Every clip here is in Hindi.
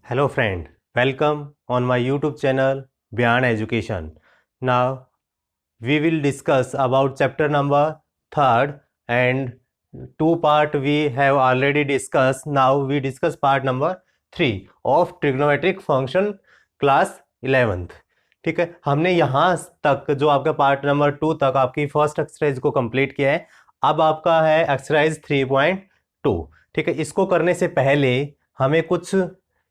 Hello friend, welcome on my YouTube channel Beyond Education. Now we will discuss about chapter number 3rd and two part we have already discussed. Now we discuss part number 3 of trigonometric function class 11th. ठीक है, हमने यहाँ तक जो आपका पार्ट नंबर 2 तक आपकी फर्स्ट एक्सरसाइज को कंप्लीट किया है. अब आपका है एक्सरसाइज 3.2. ठीक है, इसको करने से पहले हमें कुछ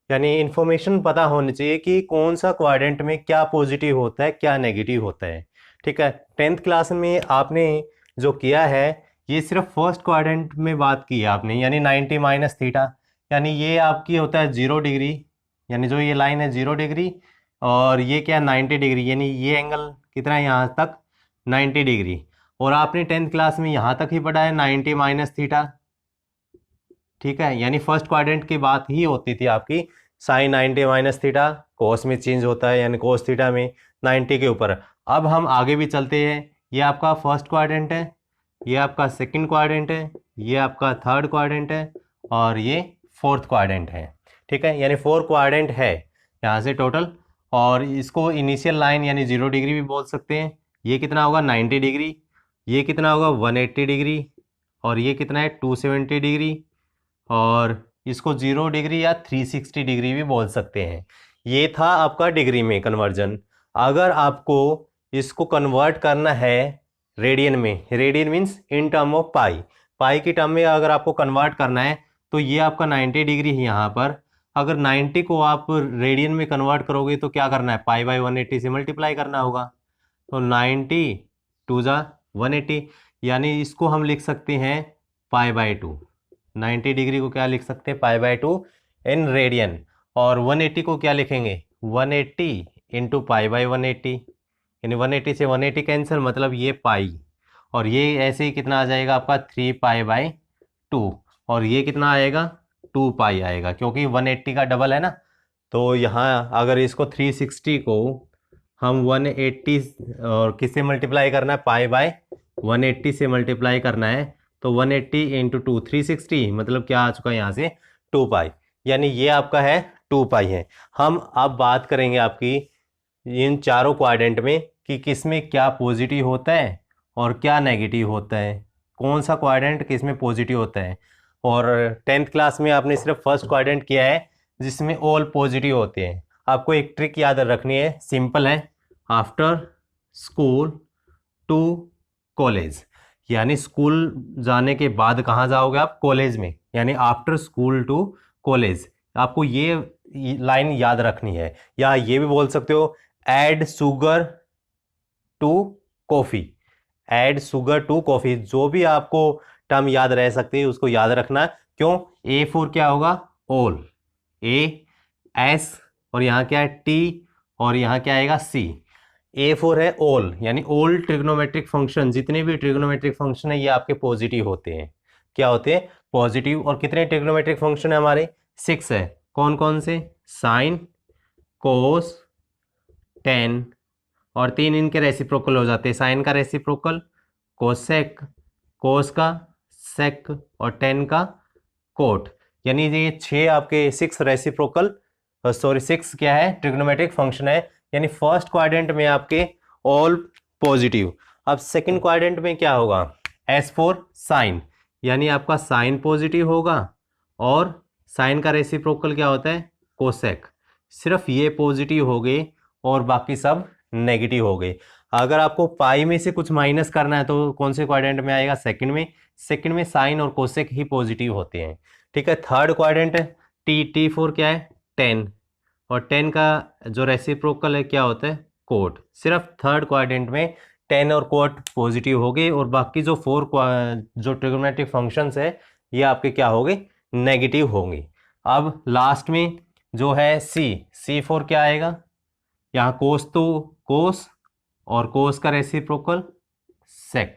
यानी इन्फॉर्मेशन पता होनी चाहिए कि कौन सा क्वाड्रेंट में क्या पॉजिटिव होता है क्या नेगेटिव होता है. ठीक है, 10th क्लास में आपने जो किया है ये सिर्फ फर्स्ट क्वाड्रेंट में बात की है आपने, यानी 90 माइनस थीटा, यानी ये आपकी होता है 0 डिग्री, यानी जो ये लाइन है 0 डिग्री और ये क्या 90 डिग्री, यानी ये एंगल कितना है यहाँ तक 90 डिग्री. और आपने 10th क्लास में यहाँ तक ही पढ़ा है 90 माइनस थीटा. ठीक है, यानी फर्स्ट क्वाड्रेंट की बात ही होती थी आपकी साइन 90 माइनस थीटा, कोस में चेंज होता है यानी कोस थीटा में 90 के ऊपर. अब हम आगे भी चलते हैं. ये आपका फर्स्ट क्वाड्रेंट है, ये आपका सेकंड क्वाड्रेंट है, ये आपका थर्ड क्वाड्रेंट है और ये फोर्थ क्वाड्रेंट है. ठीक है, यानी 4 क्वाड्रेंट है यहाँ से टोटल. और इसको इनिशियल लाइन यानी 0 डिग्री भी बोल सकते हैं. ये कितना होगा 90 डिग्री, ये कितना होगा 180 डिग्री और ये कितना है 270 डिग्री और इसको 0 डिग्री या 360 डिग्री भी बोल सकते हैं. ये था आपका डिग्री में कन्वर्जन. अगर आपको इसको कन्वर्ट करना है रेडियन में, radian means in term of pi, pi की टर्म में अगर आपको कन्वर्ट करना है तो ये आपका 90 डिग्री है यहाँ पर. अगर 90 को आप रेडियन में कन्वर्ट करोगे तो क्या करना है, पाई बाई 180 से मल्टीप्लाई करना होगा. तो 90 टू ज़ा 180, यानी इसको हम लिख सकते हैं पाई बाई 2. 90 डिग्री को क्या लिख सकते हैं पाई बाई 2 इन रेडियन. और 180 को क्या लिखेंगे 180 इंटू पाई बाई 180, यानी 180 से 180 कैंसिल, मतलब ये पाई और ये ऐसे ही कितना आ जाएगा आपका 3 पाई बाई 2 और ये कितना आएगा 2 पाई आएगा क्योंकि 180 का डबल है ना. तो यहाँ अगर इसको 360 को हम 180 और किससे मल्टीप्लाई करना है पाई बाई 180 से मल्टीप्लाई करना है तो 180 इंटू 2 360, मतलब क्या आ चुका है यहाँ से 2 पाई, यानी ये आपका है 2 पाई है. हम अब बात करेंगे आपकी इन चारों क्वाड्रेंट में कि किस में क्या पॉजिटिव होता है और क्या नेगेटिव होता है, कौन सा क्वाड्रेंट किस में पॉजिटिव होता है. और 10th क्लास में आपने सिर्फ फर्स्ट क्वाड्रेंट किया है जिसमें ऑल पॉजिटिव होते हैं. आपको एक ट्रिक याद रखनी है, सिंपल है. आफ्टर स्कूल टू कॉलेज, यानी स्कूल जाने के बाद कहाँ जाओगे आप, कॉलेज में, यानी आफ्टर स्कूल टू कॉलेज. आपको ये लाइन याद रखनी है. या ये भी बोल सकते हो add sugar to coffee, add sugar to coffee, जो भी आपको टर्म याद रह सकती है उसको याद रखना. क्यों, ए फॉर क्या होगा ऑल, ए एस और यहाँ क्या है टी और यहाँ क्या आएगा सी. ए फॉर है ऑल, यानी ऑल ट्रिग्नोमेट्रिक फंक्शन, जितने भी ट्रिग्नोमेट्रिक फंक्शन है ये आपके पॉजिटिव होते हैं. क्या होते हैं पॉजिटिव. और कितने ट्रिग्नोमेट्रिक फंक्शन है हमारे 6 है. कौन कौन से, साइन कोस टेन और 3 इनके रेसिप्रोकल हो जाते हैं. साइन का रेसिप्रोकल, कोसेक, कोस का सेक और टेन का कोट, यानी ये 6 आपके 6 रेसिप्रोकल सॉरी 6 क्या है ट्रिग्नोमेट्रिक फंक्शन है. यानी फर्स्ट क्वाड्रेंट में आपके ऑल पॉजिटिव. अब सेकंड क्वाड्रेंट में क्या होगा, एस फॉर साइन, यानी आपका साइन पॉजिटिव होगा और साइन का रेसिप्रोकल क्या होता है कोसेक. सिर्फ ये पॉजिटिव हो गए और बाकी सब नेगेटिव हो गए. अगर आपको पाई में से कुछ माइनस करना है तो कौन से क्वाड्रेंट में आएगा, सेकंड में. सेकंड में साइन और कोसेक ही पॉजिटिव होते हैं. ठीक है, थर्ड क्वाड्रेंट है टी, टी फॉर क्या है 10 और 10 का जो रेसिप्रोकल है क्या होता है कोट. सिर्फ थर्ड क्वाड्रेंट में 10 और कोट पॉजिटिव हो गए और बाकी जो 4 जो ट्रिग्नोमेट्रिक फंक्शंस है ये आपके क्या हो गए नेगेटिव होंगे. अब लास्ट में जो है सी, सी फॉर क्या आएगा, यहाँ कोस तो कोस और कोस का रेसिप्रोकल सेक.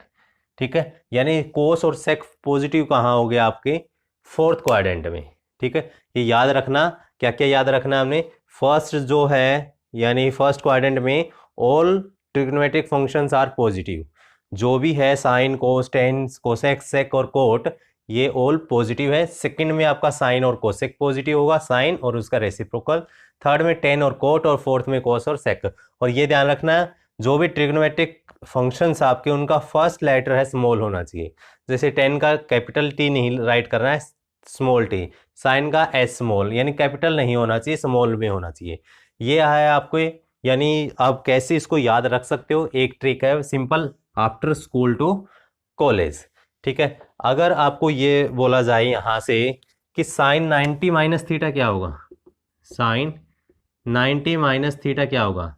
ठीक है, यानी कोस और सेक पॉजिटिव कहाँ हो गया आपके फोर्थ क्वाड्रेंट में. ठीक है, ये याद रखना. क्या क्या याद रखना हमने, फर्स्ट जो है यानी फर्स्ट क्वाड्रेंट में all trigonometric functions are positive. जो भी है sine cos tan cosec sec और कोट ये ऑल पॉजिटिव है। सेकंड में आपका साइन और कोसेक पॉजिटिव होगा, साइन और उसका रेसिप्रोकल। थर्ड में टेन और कोट, और फोर्थ में कोस और सेक। और ये ध्यान रखना है, जो भी ट्रिग्नोमेट्रिक फंक्शंस आपके, उनका फर्स्ट लेटर है स्मॉल होना चाहिए। जैसे टेन का कैपिटल टी नहीं राइट करना है, स्मॉल टी। साइन का एस स्मॉल, यानी कैपिटल नहीं होना चाहिए, स्मॉल में होना चाहिए। ये है आपको, यानी आप कैसे इसको याद रख सकते हो, एक ट्रिक है simple, after school to college. ठीक है, अगर आपको ये बोला जाए यहाँ से कि साइन 90 माइनस थीटा क्या होगा, साइन 90 माइनस थीटा क्या होगा,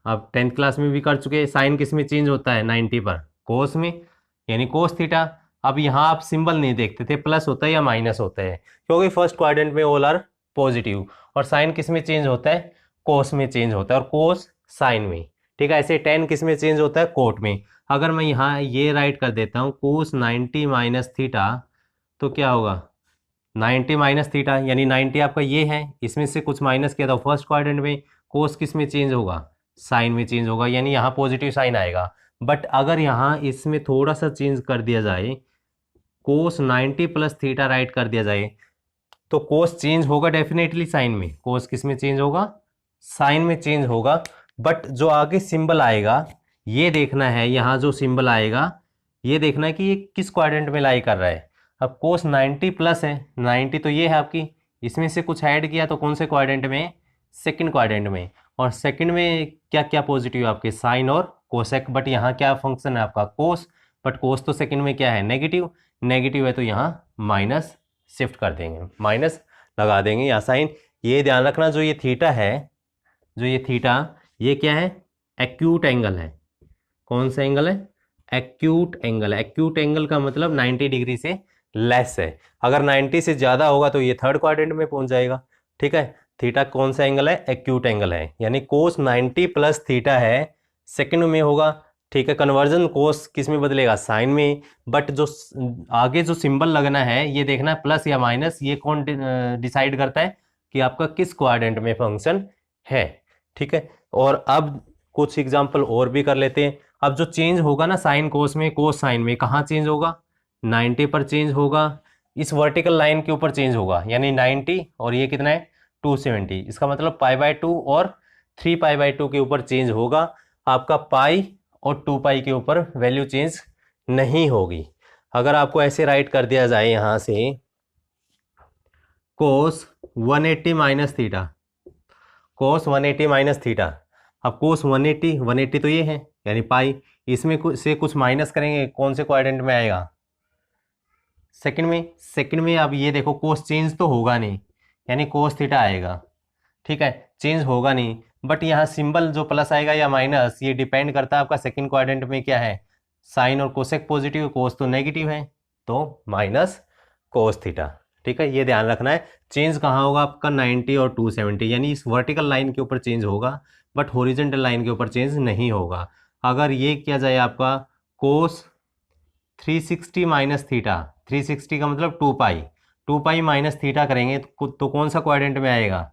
आप 10th क्लास में भी कर चुके हैं। साइन किस में चेंज होता है 90 पर, कोस में, यानी कोस थीटा। अब यहाँ आप सिंबल नहीं देखते थे प्लस होता है या माइनस होता है, क्योंकि फर्स्ट क्वाड्रेंट में ऑल आर पॉजिटिव। और साइन किस में चेंज होता है, कोस में चेंज होता है, और कोस साइन में। ठीक है, ऐसे 10 किस में चेंज होता है, कोट में। अगर मैं यहाँ ये राइट कर देता हूँ कोस 90 माइनस थीटा, तो क्या होगा 90 माइनस थीटा, यानी 90 आपका ये है, इसमें से कुछ माइनस किया था फर्स्ट क्वाड्रेंट में, कोस किस में चेंज होगा, साइन में चेंज होगा, यानी यहाँ पॉजिटिव साइन आएगा। बट अगर यहाँ इसमें थोड़ा सा चेंज कर दिया जाए, कोस 90 प्लस थीटा राइट कर दिया जाए, तो कोस चेंज होगा डेफिनेटली साइन में। कोस किस में चेंज होगा, साइन में चेंज होगा। बट जो आगे सिंबल आएगा ये देखना है, यहाँ जो सिंबल आएगा ये देखना है कि ये किस क्वाड्रेंट में लाई कर रहा है। अब कोस 90 प्लस है, 90 तो ये है आपकी, इसमें से कुछ ऐड किया तो कौन से क्वाड्रेंट में, सेकंड क्वाड्रेंट में। और सेकंड में क्या क्या पॉजिटिव आपके, साइन और कोसेक। बट यहाँ क्या फंक्शन है आपका, कोस। बट कोस तो सेकंड में क्या है, नेगेटिव, नेगेटिव है तो यहाँ माइनस शिफ्ट कर देंगे, माइनस लगा देंगे यहाँ साइन। ये ध्यान रखना, जो ये थीटा है, जो ये थीटा, ये क्या है, एक्यूट एंगल है। कौन सा एंगल है, एक्यूट एंगल है। एक्यूट एंगल का मतलब 90 डिग्री से लेस है। अगर 90 से ज़्यादा होगा तो ये थर्ड क्वाड्रेंट में पहुंच जाएगा। ठीक है, थीटा कौन सा एंगल है, एक्यूट एंगल है, यानी कोस 90 प्लस थीटा है, सेकंड में होगा। ठीक है, कन्वर्जन कोस किस में बदलेगा, साइन में। बट जो आगे जो सिंबल लगना है ये देखना है प्लस या माइनस, ये कौन डिसाइड करता है कि आपका किस क्वाड्रेंट में फंक्शन है। ठीक है, और अब कुछ एग्जाम्पल और भी कर लेते हैं। अब जो चेंज होगा ना साइन कोस में, कोस साइन में, कहाँ चेंज होगा, 90 पर चेंज होगा, इस वर्टिकल लाइन के ऊपर चेंज होगा, यानी 90 और ये कितना है 270। इसका मतलब π/2 और 3π/2 के ऊपर चेंज होगा। आपका पाई और 2π के ऊपर वैल्यू चेंज नहीं होगी। अगर आपको ऐसे राइट कर दिया जाए यहाँ से कोस 180 माइनस थीटा, कोस 180 माइनस थीटा। अब कोस 180 तो ये है, यानी पाई, इसमें से कुछ माइनस करेंगे, कौन से क्वाड्रेंट में आएगा, सेकंड में। सेकंड में अब ये देखो कोस चेंज तो होगा नहीं, यानी कोस थीटा आएगा। ठीक है, चेंज होगा नहीं। बट यहाँ सिंबल जो प्लस आएगा या माइनस, ये डिपेंड करता है आपका सेकंड क्वाड्रेंट में क्या है, साइन और कोसेक पॉजिटिव, कोस तो नेगेटिव है, तो माइनस कोस थीटा। ठीक है, ये ध्यान रखना है। चेंज कहाँ होगा आपका 90 और 270, यानी इस वर्टिकल लाइन के ऊपर चेंज होगा, बट हॉरिजॉन्टल लाइन के ऊपर चेंज नहीं होगा। अगर ये किया जाए आपका कोस 360 माइनस थीटा, 360 का मतलब 2π माइनस थीटा करेंगे तो कौन सा क्वाड्रेंट में आएगा,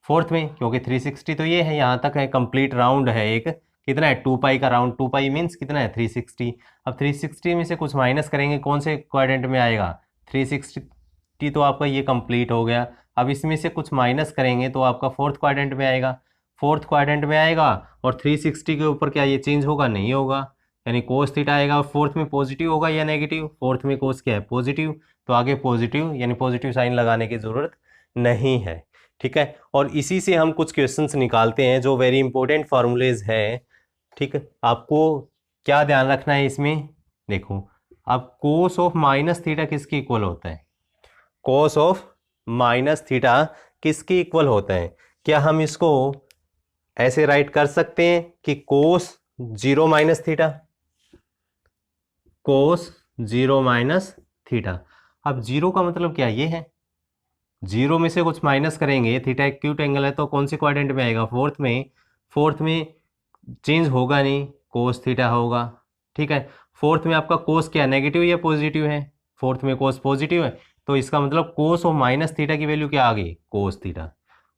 फोर्थ में, क्योंकि 360 तो ये है, यहाँ तक है, कंप्लीट राउंड है एक, कितना है 2π का राउंड, 2π मीन्स कितना है 360। अब 360 में से कुछ माइनस करेंगे, कौन से क्वाड्रेंट में आएगा, 360 तो आपका ये कंप्लीट हो गया। अब इसमें से कुछ माइनस करेंगे तो आपका फोर्थ क्वाड्रेंट में आएगा, फोर्थ क्वाड्रेंट में आएगा। और 360 के ऊपर क्या ये चेंज होगा, नहीं होगा, यानी कोस थीटा आएगा। और फोर्थ में पॉजिटिव होगा या नेगेटिव, फोर्थ में कोस क्या है, पॉजिटिव, तो आगे पॉजिटिव, यानी पॉजिटिव साइन लगाने की ज़रूरत नहीं है। ठीक है, और इसी से हम कुछ क्वेश्चंस निकालते हैं जो वेरी इंपॉर्टेंट फार्मूलेज है। ठीक है, आपको क्या ध्यान रखना है इसमें, देखो अब कोस ऑफ माइनस थीटा किसके इक्वल होता है, कोस ऑफ माइनस थीटा किसके इक्वल होता है। क्या हम इसको ऐसे राइट कर सकते हैं कि कोस 0 माइनस थीटा, कोस 0 माइनस थीटा। अब 0 का मतलब क्या, ये है, 0 में से कुछ माइनस करेंगे, थीटा एक्यूट एंगल है तो कौन से क्वाड्रेंट में आएगा, फोर्थ में। फोर्थ में चेंज होगा नहीं, कोस थीटा होगा। ठीक है, फोर्थ में आपका कोस क्या, नेगेटिव या पॉजिटिव है, फोर्थ में कोस पॉजिटिव है, तो इसका मतलब कोस ऑफ माइनस थीटा की वैल्यू क्या आ गई, cos theta.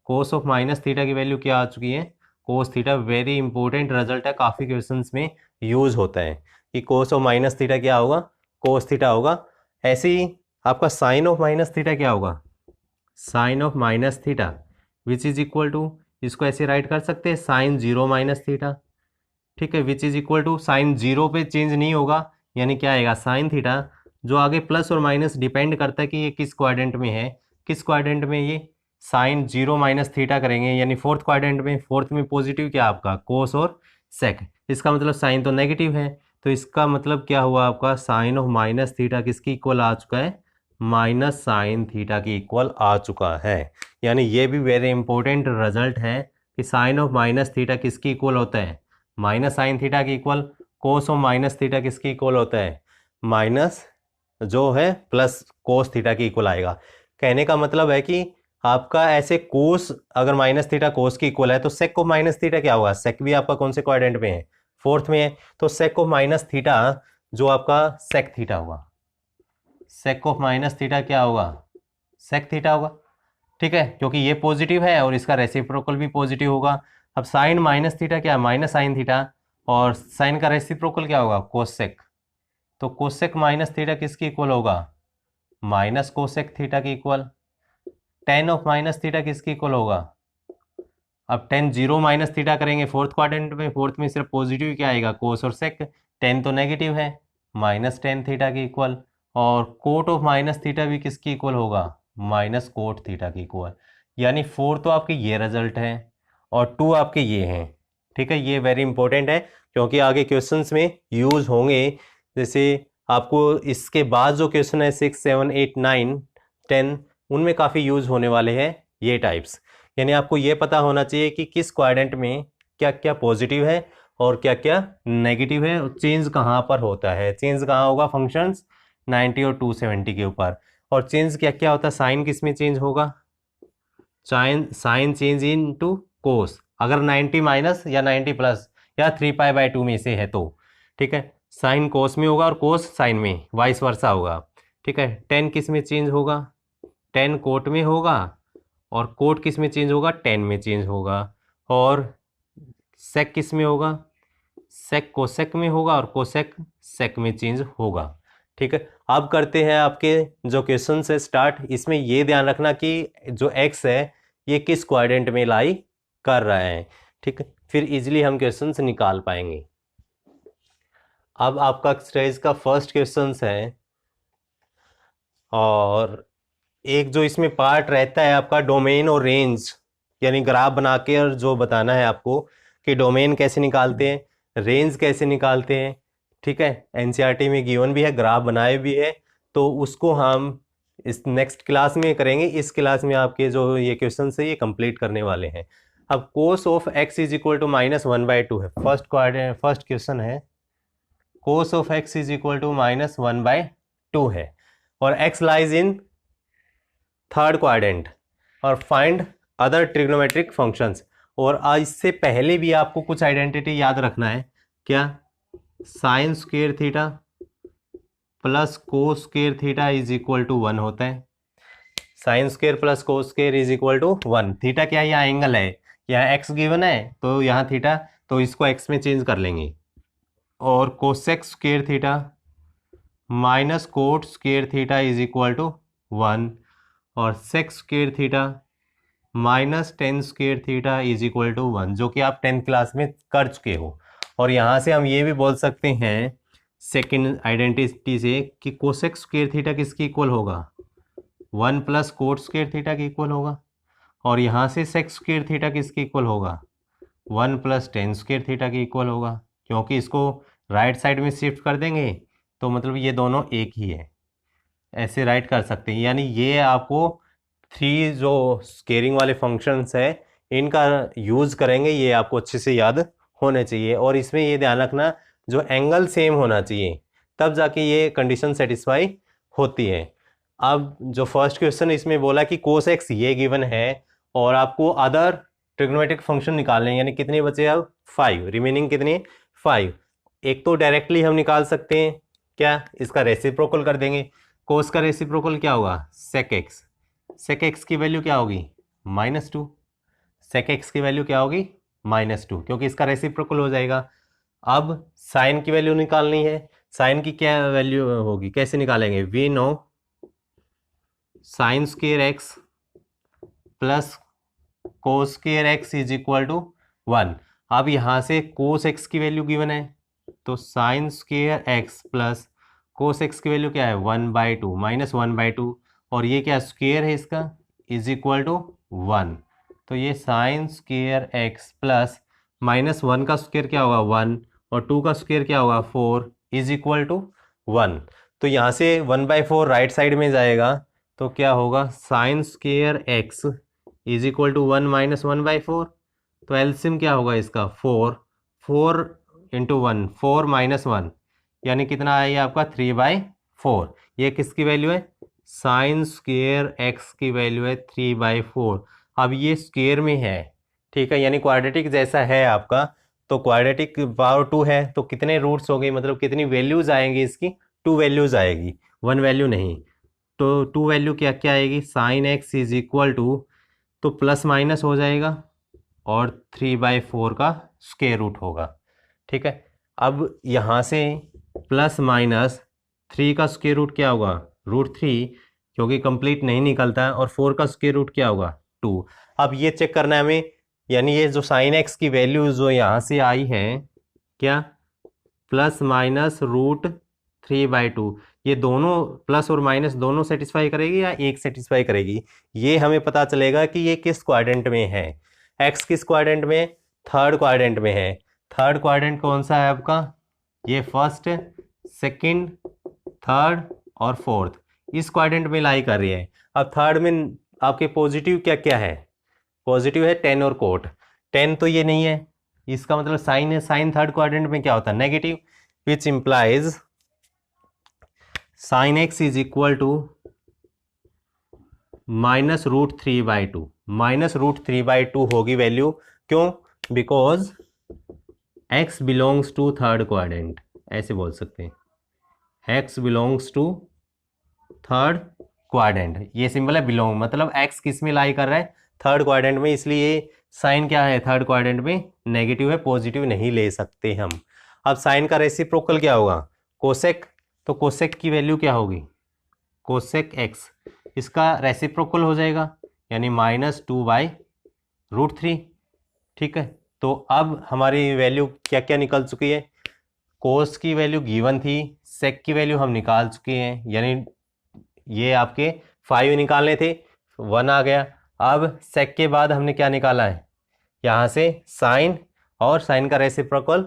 Cos of minus theta की वैल्यू क्या आ चुकी है, cos theta. Very important result है, काफ़ी क्वेश्चंस में यूज होता है कि कोस ऑफ माइनस थीटा क्या होगा, कोस थीटा होगा। ऐसे ही आपका साइन ऑफ माइनस थीटा क्या होगा, sine of minus theta which is equal to, इसको ऐसे राइट कर सकते हैं साइन जीरो माइनस थीटा, ठीक है, which is equal to sine zero पे चेंज नहीं होगा, यानी क्या आएगा साइन थीटा, जो आगे प्लस और माइनस डिपेंड करता है कि ये किस क्वाड्रेंट में है, किस क्वाड्रेंट में ये साइन जीरो माइनस थीटा करेंगे, यानी फोर्थ क्वाड्रेंट में, फोर्थ में पॉजिटिव क्या आपका कोस और सेक, इसका मतलब साइन तो नेगेटिव है, तो इसका मतलब क्या हुआ आपका साइन ऑफ माइनस थीटा किसकी इक्वल आ चुका है, माइनस साइन थीटा की इक्वल आ चुका है। यानी ये भी वेरी इंपॉर्टेंट रिजल्ट है कि साइन ऑफ माइनस थीटा किसकी इक्वल होता है, माइनस साइन थीटा की equal, cos of minus theta किसकी इक्वल होता है, माइनस जो है प्लस कोस थीटा की इक्वल आएगा। कहने का मतलब है कि आपका ऐसे कोस अगर माइनस थीटा कोस की इक्वल है तो सेक ऑफ माइनस थीटा क्या होगा, सेक भी आपका कौन से क्वाड्रेंट में है, फोर्थ में है, तो सेक ऑफ माइनस थीटा जो आपका सेक थीटा होगा, सेक ऑफ माइनस थीटा क्या होगा, सेक थीटा होगा, ठीक है, क्योंकि ये पॉजिटिव है और इसका रेसिप्रोकल भी पॉजिटिव होगा। अब साइन माइनस थीटा क्या है, माइनस साइन थीटा, और साइन का रेसिप्रोकल क्या होगा, कोसेक, तो कोसेक माइनस थीटा किसकी इक्वल होगा, माइनस कोसेक थीटा की equal. Ten of minus theta किसकी इक्वल होगा, अब टेन जीरो माइनस थीटा करेंगे फोर्थ क्वाड्रेंट में, फोर्थ में सिर्फ पॉजिटिव क्या आएगा कोस और सेक, टेन तो नेगेटिव है, माइनस टेन थीटा की इक्वल, और कोट ऑफ माइनस थीटा भी किसकी इक्वल होगा, माइनस कोट थीटा की इक्वल। यानी फोर तो आपके ये रिजल्ट है और टू आपके ये हैं, ठीक है, ये वेरी इंपॉर्टेंट है क्योंकि आगे क्वेश्चंस में यूज होंगे। जैसे आपको इसके बाद जो क्वेश्चन है 6, 7, 8, 9, 10 उनमें काफ़ी यूज होने वाले हैं ये टाइप्स। यानी आपको ये पता होना चाहिए कि किस क्वाड्रेंट में क्या क्या पॉजिटिव है और क्या क्या नेगेटिव है, चेंज कहाँ पर होता है, चेंज कहाँ होगा फंक्शंस 90 और 270 के ऊपर, और चेंज क्या क्या होता है, साइन किस में चेंज होगा, साइन चेंज इन टू कोस, अगर 90 माइनस या 90 प्लस या 3π/2 में से है तो, ठीक है, साइन कोस में होगा और कोस साइन में, वाइस वर्सा होगा, ठीक है। 10 किस में चेंज होगा, 10 कोट में होगा, और कोट किस में चेंज होगा, 10 में चेंज होगा, और सेक किस में होगा, सेक कोसेक में होगा, और कोसेक सेक में चेंज होगा, ठीक है। अब करते हैं आपके जो क्वेश्चन है स्टार्ट। इसमें ये ध्यान रखना कि जो एक्स है ये किस क्वाड्रेंट में लाई कर रहा है, ठीक है, फिर इजीली हम क्वेश्चंस निकाल पाएंगे। अब आपका एक्सरसाइज का फर्स्ट क्वेश्चन है, और एक जो इसमें पार्ट रहता है आपका डोमेन और रेंज, यानी ग्राफ बना के और जो बताना है आपको कि डोमेन कैसे निकालते हैं, रेंज कैसे निकालते हैं, ठीक है, एनसीईआरटी में गिवन भी है, ग्राफ बनाए भी है, तो उसको हम इस नेक्स्ट क्लास में करेंगे। इस क्लास में आपके जो ये क्वेश्चन है ये कंप्लीट करने वाले हैं। अब cos of x is equal to -1/2 है, फर्स्ट क्वेश्चन है, cos of x is equal to -1/2 है, और x lies in third quadrant, और फाइंड अदर ट्रिग्नोमेट्रिक फंक्शंस। और इससे पहले भी आपको कुछ आइडेंटिटी याद रखना है, क्या, sine square theta plus cos square theta is equal to 1 होता है, sine square plus cos square is equal to 1। Theta क्या है, यहाँ एंगल है, यहाँ एक्स गिवन है तो यहाँ थीटा, तो इसको एक्स में चेंज कर लेंगे, और cosec square theta minus cot square theta is equal to 1, और sec square theta minus tan square theta is equal to 1, जो कि आप 10th क्लास में कर चुके हो। और यहाँ से हम ये भी बोल सकते हैं सेकेंड आइडेंटिटी से कि कोसेक स्क्वायर थीटा किसकी इक्वल होगा, 1 प्लस कोट स्क्वायर थीटा की इक्वल होगा, और यहाँ से सेक स्क्वायर थीटा किसकी इक्वल होगा, 1 प्लस टेन स्क्वायर थीटा की इक्वल होगा, क्योंकि इसको राइट साइड में शिफ्ट कर देंगे तो मतलब ये दोनों एक ही है, ऐसे राइट कर सकते हैं। यानी ये आपको 3 जो स्केलिंग वाले फंक्शंस है इनका यूज़ करेंगे, ये आपको अच्छे से याद होने चाहिए। और इसमें ये ध्यान रखना जो एंगल सेम होना चाहिए, तब जाके ये कंडीशन सेटिस्फाई होती है। अब जो फर्स्ट क्वेश्चन इसमें बोला कि कोस एक्स ये गिवन है और आपको अदर ट्रिग्नोमेट्रिक फंक्शन निकालने हैं, यानी कितने बचे अब 5, रिमेनिंग कितने 5। एक तो डायरेक्टली हम निकाल सकते हैं, क्या, इसका रेसिप्रोकल कर देंगे, कोस का रेसिप्रोकल क्या होगा, सेक एक्स, सेक एक्स की वैल्यू क्या होगी -2, सेक एक्स की वैल्यू क्या होगी -2, क्योंकि इसका रेसिप्रोकल हो जाएगा। अब साइन की वैल्यू निकालनी है, साइन की क्या वैल्यू होगी, कैसे निकालेंगे, we know sine square x plus cos square x is equal to 1। अब यहाँ से कोस एक्स की वैल्यू गिवन है, तो sine square x plus cos x की वैल्यू क्या है 1/2 माइनस 1/2, और ये क्या स्क्वेयर है इसका इज इक्वल टू 1। तो ये sign square x plus minus 1 का स्क्वेयर क्या होगा 1 और 2 का स्क्वेयर क्या होगा 4 इज इक्वल टू 1। तो यहाँ से 1/4 राइट साइड में जाएगा, तो क्या होगा sine square x is equal to 1 minus 1/4। तो एलसीएम क्या होगा इसका 4 इंटू 1 4 माइनस 1 यानी कितना आया ये आपका 3/4। ये किसकी वैल्यू है साइन स्क्वेयर एक्स की वैल्यू है 3/4। अब ये स्क्वेयर में है, ठीक है, यानी क्वाड्रेटिक जैसा है आपका, तो क्वाड्रेटिक पावर 2 है, तो कितने रूट्स हो गए, मतलब कितनी वैल्यूज आएंगी इसकी 2 वैल्यूज आएगी, 1 वैल्यू नहीं। तो 2 वैल्यू क्या क्या आएगी sine x is equal to, तो प्लस माइनस हो जाएगा और 3/4 का स्क्वायर रूट होगा, ठीक है। अब यहाँ से प्लस माइनस 3 का स्क्वायर रूट क्या होगा √3, क्योंकि कंप्लीट नहीं निकलता है, और 4 का स्क्वायर रूट क्या होगा 2। अब ये चेक करना है हमें, यानी ये जो साइन एक्स की वैल्यू जो यहाँ से आई है क्या प्लस माइनस √3/2, ये दोनों प्लस और माइनस दोनों सेटिस्फाई करेगी या एक सेटिस्फाई करेगी, ये हमें पता चलेगा कि ये किस क्वाड्रेंट में है। एक्स किस क्वाड्रेंट में, थर्ड क्वाड्रेंट में है। थर्ड क्वाड्रेंट कौन सा है आपका, ये फर्स्ट सेकंड थर्ड और फोर्थ, इस क्वाड्रेंट में लाई कर रही है। अब थर्ड में आपके पॉजिटिव क्या क्या है, पॉजिटिव है टेन और कोट। टेन तो ये नहीं है, इसका मतलब साइन है, साइन थर्ड क्वाड्रेंट में क्या होता है negative, which implies sine x is equal to minus √3/2, minus √3/2 होगी वैल्यू, क्यों, because x belongs to third quadrant, ऐसे बोल सकते हैं x belongs to third quadrant. ये सिंबल है बिलोंग, मतलब एक्स किस में लाई कर रहा है थर्ड क्वाड्रेंट में, इसलिए साइन क्या है थर्ड क्वाड्रेंट में नेगेटिव है, पॉजिटिव नहीं ले सकते हम। अब साइन का रेसिप्रोकल क्या होगा कोसेक, तो कोसेक की वैल्यू क्या होगी कोसेक एक्स, इसका रेसिप्रोकल हो जाएगा यानी -2/√3, ठीक है। तो अब हमारी वैल्यू क्या क्या निकल चुकी है, कोस की वैल्यू गिवन थी, सेक की वैल्यू हम निकाल चुके हैं, यानी ये आपके 5 निकालने थे 1 आ गया। अब सेक के बाद हमने क्या निकाला है यहाँ से साइन, और साइन का रेसिप्रोकल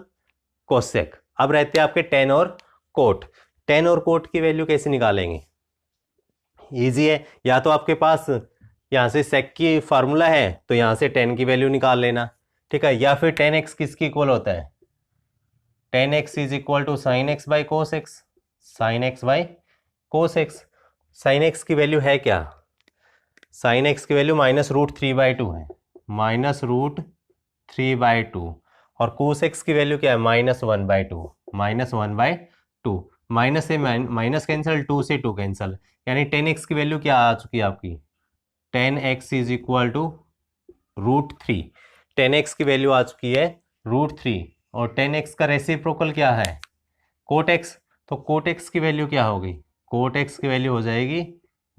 कोसेक। अब रहते हैं आपके टेन और कोट। टेन और कोट की वैल्यू कैसे निकालेंगे, इजी है, या तो आपके पास यहाँ से सेक की फार्मूला है तो यहाँ से टेन की वैल्यू निकाल लेना, ठीक है, या फिर टेन एक्स किसकी इक्वल होता है tan x is equal to sine x by cos x, sine x by cos x. Sine x की वैल्यू है क्या, साइन एक्स की वैल्यू -√3/2 है, -√3/2, और कोस एक्स की वैल्यू क्या है -1/2, -1/2, माइनस से माइनस कैंसिल, 2 से 2 कैंसिल, यानी 10x की वैल्यू क्या आ चुकी है आपकी 10x is equal to √3, 10x की वैल्यू आ चुकी है √3, और 10x का रेसिप्रोकल क्या है कोट एक्स, तो कोट एक्स की वैल्यू क्या होगी कोट एक्स की वैल्यू हो जाएगी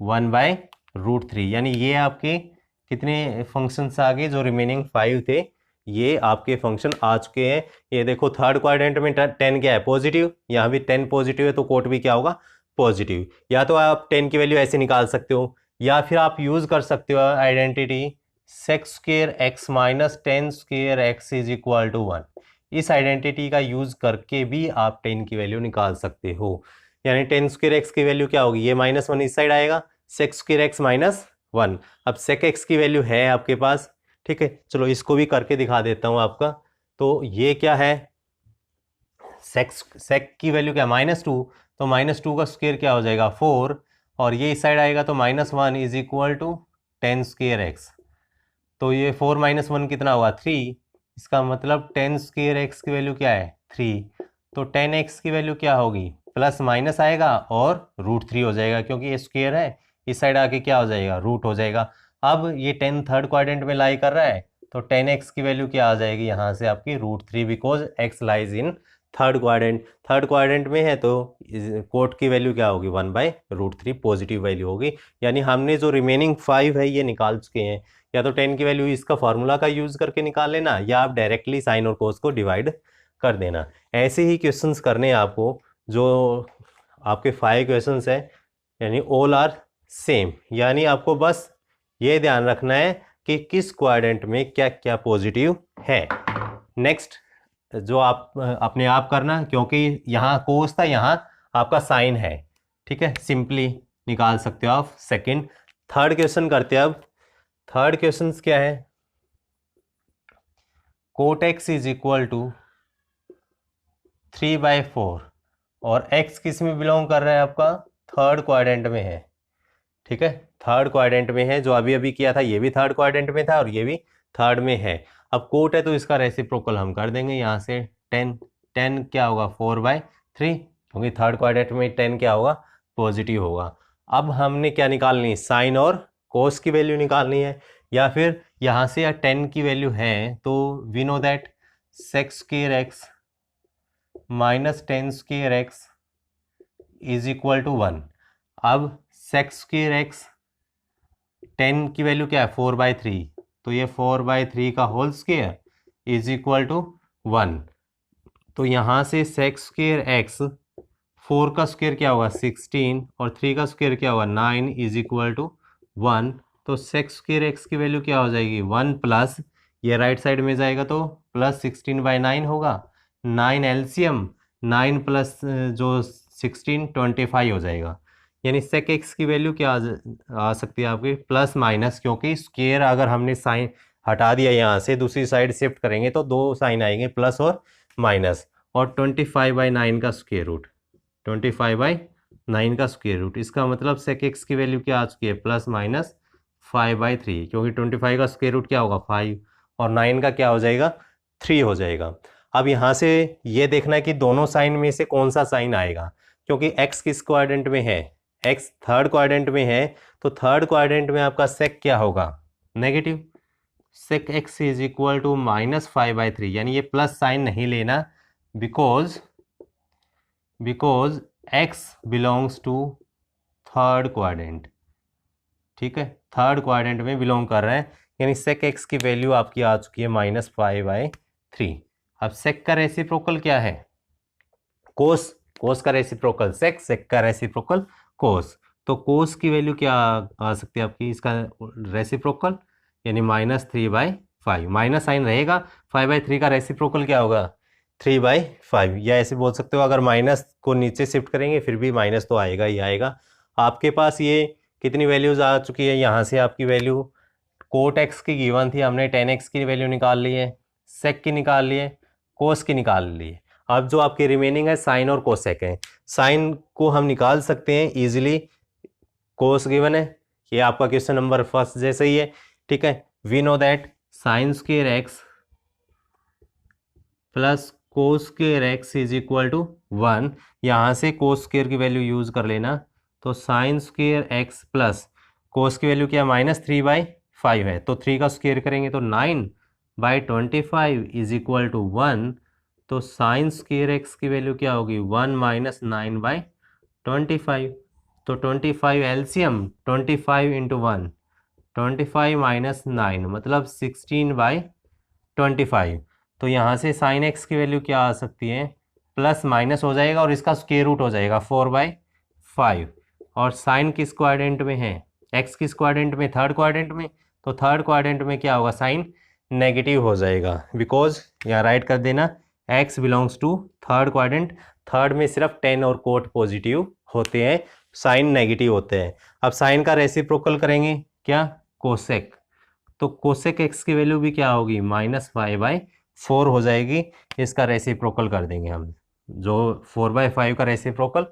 1/√3, यानी ये आपके कितने फंक्शंस आ गए, जो रिमेनिंग 5 थे ये आपके फंक्शन आ चुके हैं। ये देखो थर्ड क्वाड्रेंट में 10 क्या है पॉजिटिव, यहाँ भी 10 पॉजिटिव है तो कोट भी क्या होगा पॉजिटिव। या तो आप 10 की वैल्यू ऐसे निकाल सकते हो, या फिर आप यूज़ कर सकते हो identity sec square x minus 10 square x is equal to 1। इस आइडेंटिटी का यूज़ करके भी आप 10 की वैल्यू निकाल सकते हो, यानी 10 स्क्वेयर एक्स की वैल्यू क्या होगी, ये -1 इस साइड आएगा, सेक स्क्वेयर एक्स -1। अब सेक एक्स की वैल्यू है आपके पास, ठीक है, चलो इसको भी करके दिखा देता हूँ आपका। तो ये क्या है सेक की वैल्यू क्या -2, तो -2 का स्क्वायर क्या हो जाएगा 4, और ये इस साइड आएगा तो -1 is equal to 10 square x, तो ये 4 - 1 कितना हुआ 3, इसका मतलब 10 स्क्वेयर एक्स की वैल्यू क्या है 3, तो 10x की वैल्यू क्या होगी प्लस माइनस आएगा और √3 हो जाएगा, क्योंकि ये स्क्वायर है, इस साइड आके क्या हो जाएगा रूट हो जाएगा। अब ये 10 थर्ड क्वाड्रेंट में लाई कर रहा है, तो 10x की वैल्यू क्या आ जाएगी यहाँ से आपकी √3, because x lies in third quadrant में है तो कोट की वैल्यू क्या होगी 1/√3 पॉजिटिव वैल्यू होगी। यानी हमने जो रिमेनिंग 5 है ये निकाल चुके हैं। या तो 10 की वैल्यू इसका फार्मूला का यूज़ करके निकाल लेना, या आप डायरेक्टली साइन और कोस को डिवाइड कर देना। ऐसे ही क्वेश्चंस करने हैं आपको, जो आपके 5 क्वेश्चंस हैं, यानी ऑल आर सेम। यानी आपको बस ये ध्यान रखना है कि किस क्वाड्रेंट में क्या क्या पॉजिटिव है। नेक्स्ट जो आप अपने आप करना, क्योंकि यहाँ कोस था, यहाँ आपका साइन है, ठीक है, सिंपली निकाल सकते हो आप। सेकंड थर्ड क्वेश्चन करते हैं अब। थर्ड क्वेश्चन क्या है, cot x is equal to 3/4 और x किस में बिलोंग कर रहा है, आपका थर्ड क्वाड्रेंट में है, ठीक है, थर्ड क्वाड्रेंट में है। जो अभी अभी किया था ये भी थर्ड क्वाड्रेंट में था और ये भी थर्ड में है। अब कोट है तो इसका रेसिप्रोकल हम कर देंगे यहाँ से 10 क्या होगा 4/3, क्योंकि थर्ड क्वाड्रेंट में 10 क्या होगा पॉजिटिव होगा। अब हमने क्या निकालनी है, साइन और कोस की वैल्यू निकालनी है, या फिर यहाँ से या 10 की वैल्यू है तो we know that sec square x minus 10 square x is equal to 1। अब sec स्क्वायर x 10 की वैल्यू क्या है 4/3, तो ये 4/3 का whole square is equal to 1। तो यहाँ से sec स्क्वायर x 4 का स्क्वायर क्या होगा 16 और 3 का स्क्वायर क्या होगा 9 इज इक्वल टू 1। तो sec स्क्वायर x की वैल्यू क्या हो जाएगी 1 प्लस ये राइट साइड में जाएगा तो प्लस 16/9 होगा। 9 एलसीएम 9 प्लस जो 16 25 हो जाएगा। यानी sec x की वैल्यू क्या आ सकती है आपकी प्लस माइनस, क्योंकि स्क्वायर अगर हमने साइन हटा दिया यहाँ से दूसरी साइड शिफ्ट करेंगे तो दो साइन आएंगे प्लस और माइनस। और 25/9 का स्क्वायर रूट 25/9 का स्क्वायर रूट, इसका मतलब sec x की वैल्यू क्या आ चुकी है प्लस माइनस 5/3, क्योंकि 25 का स्क्वायर रूट क्या होगा 5 और 9 का क्या हो जाएगा 3 हो जाएगा। अब यहाँ से ये देखना है कि दोनों साइन में से कौन सा साइन आएगा, क्योंकि x किस क्वाड्रेंट में है, x थर्ड क्वाड्रेंट में है, तो थर्ड क्वाड्रेंट में आपका sec क्या होगा negative. sec x is equal to minus 5/3, यानी ये प्लस साइन नहीं लेना, because x belongs to third quadrant, ठीक है, थर्ड क्वाड्रेंट में बिलोंग कर रहा है। यानी sec x की वैल्यू आपकी आ चुकी है माइनस 5/3। अब sec का रेसिप्रोकल क्या है कोस का रेसिप्रोकल sec का रेसिप्रोकल कोस। तो कोस की वैल्यू क्या आ सकती है आपकी, इसका रेसिप्रोकल यानी -3/5, माइनस साइन रहेगा, 5/3 का रेसिप्रोकल क्या होगा 3/5, या ऐसे बोल सकते हो अगर माइनस को नीचे शिफ्ट करेंगे फिर भी माइनस तो आएगा ही आएगा। आपके पास ये कितनी वैल्यूज आ चुकी है, यहाँ से आपकी वैल्यू कोट एक्स की गिवन थी, हमने 10x की वैल्यू निकाल ली है, सेक की निकाल ली है, कोस की निकाल ली है। अब जो आपकी रिमेनिंग है साइन और कोसेक है। साइन को हम निकाल सकते हैं इजीली, कोस गिवन है, ये आपका क्वेश्चन नंबर फर्स्ट जैसे ही है, ठीक है। We no that sine square x plus cos square x is equal to 1। यहाँ से कोस स्क्वायर की वैल्यू यूज कर लेना, तो sine square x plus cos की वैल्यू क्या -3/5 है, तो 3 का स्क्वायर करेंगे तो 9/25 इज इक्वल टू 1। तो साइन स्क्वायर एक्स की वैल्यू क्या होगी 1 - 9/25, तो 25 एलसीएम 25 इंटू 1 25 - 9 मतलब 16/25। तो यहाँ से साइन एक्स की वैल्यू क्या आ सकती है प्लस माइनस हो जाएगा और इसका स्क्वायर रूट हो जाएगा 4/5। और साइन किस क्वाड्रेंट में है, एक्स किस क्वाड्रेंट में, थर्ड क्वाड्रेंट में, तो थर्ड क्वाड्रेंट में क्या होगा साइन नेगेटिव हो जाएगा, बिकॉज यहाँ राइट कर देना x belongs to third quadrant. Third में सिर्फ 10 और कोट पॉजिटिव होते हैं, साइन नेगेटिव होते हैं। अब साइन का रेसिप्रोकल करेंगे क्या कोसेक, तो कोसेक एक्स की वैल्यू भी क्या होगी -5/4 हो जाएगी। इसका रेसिप्रोकल कर देंगे हम, जो 4/5 का रेसिप्रोकल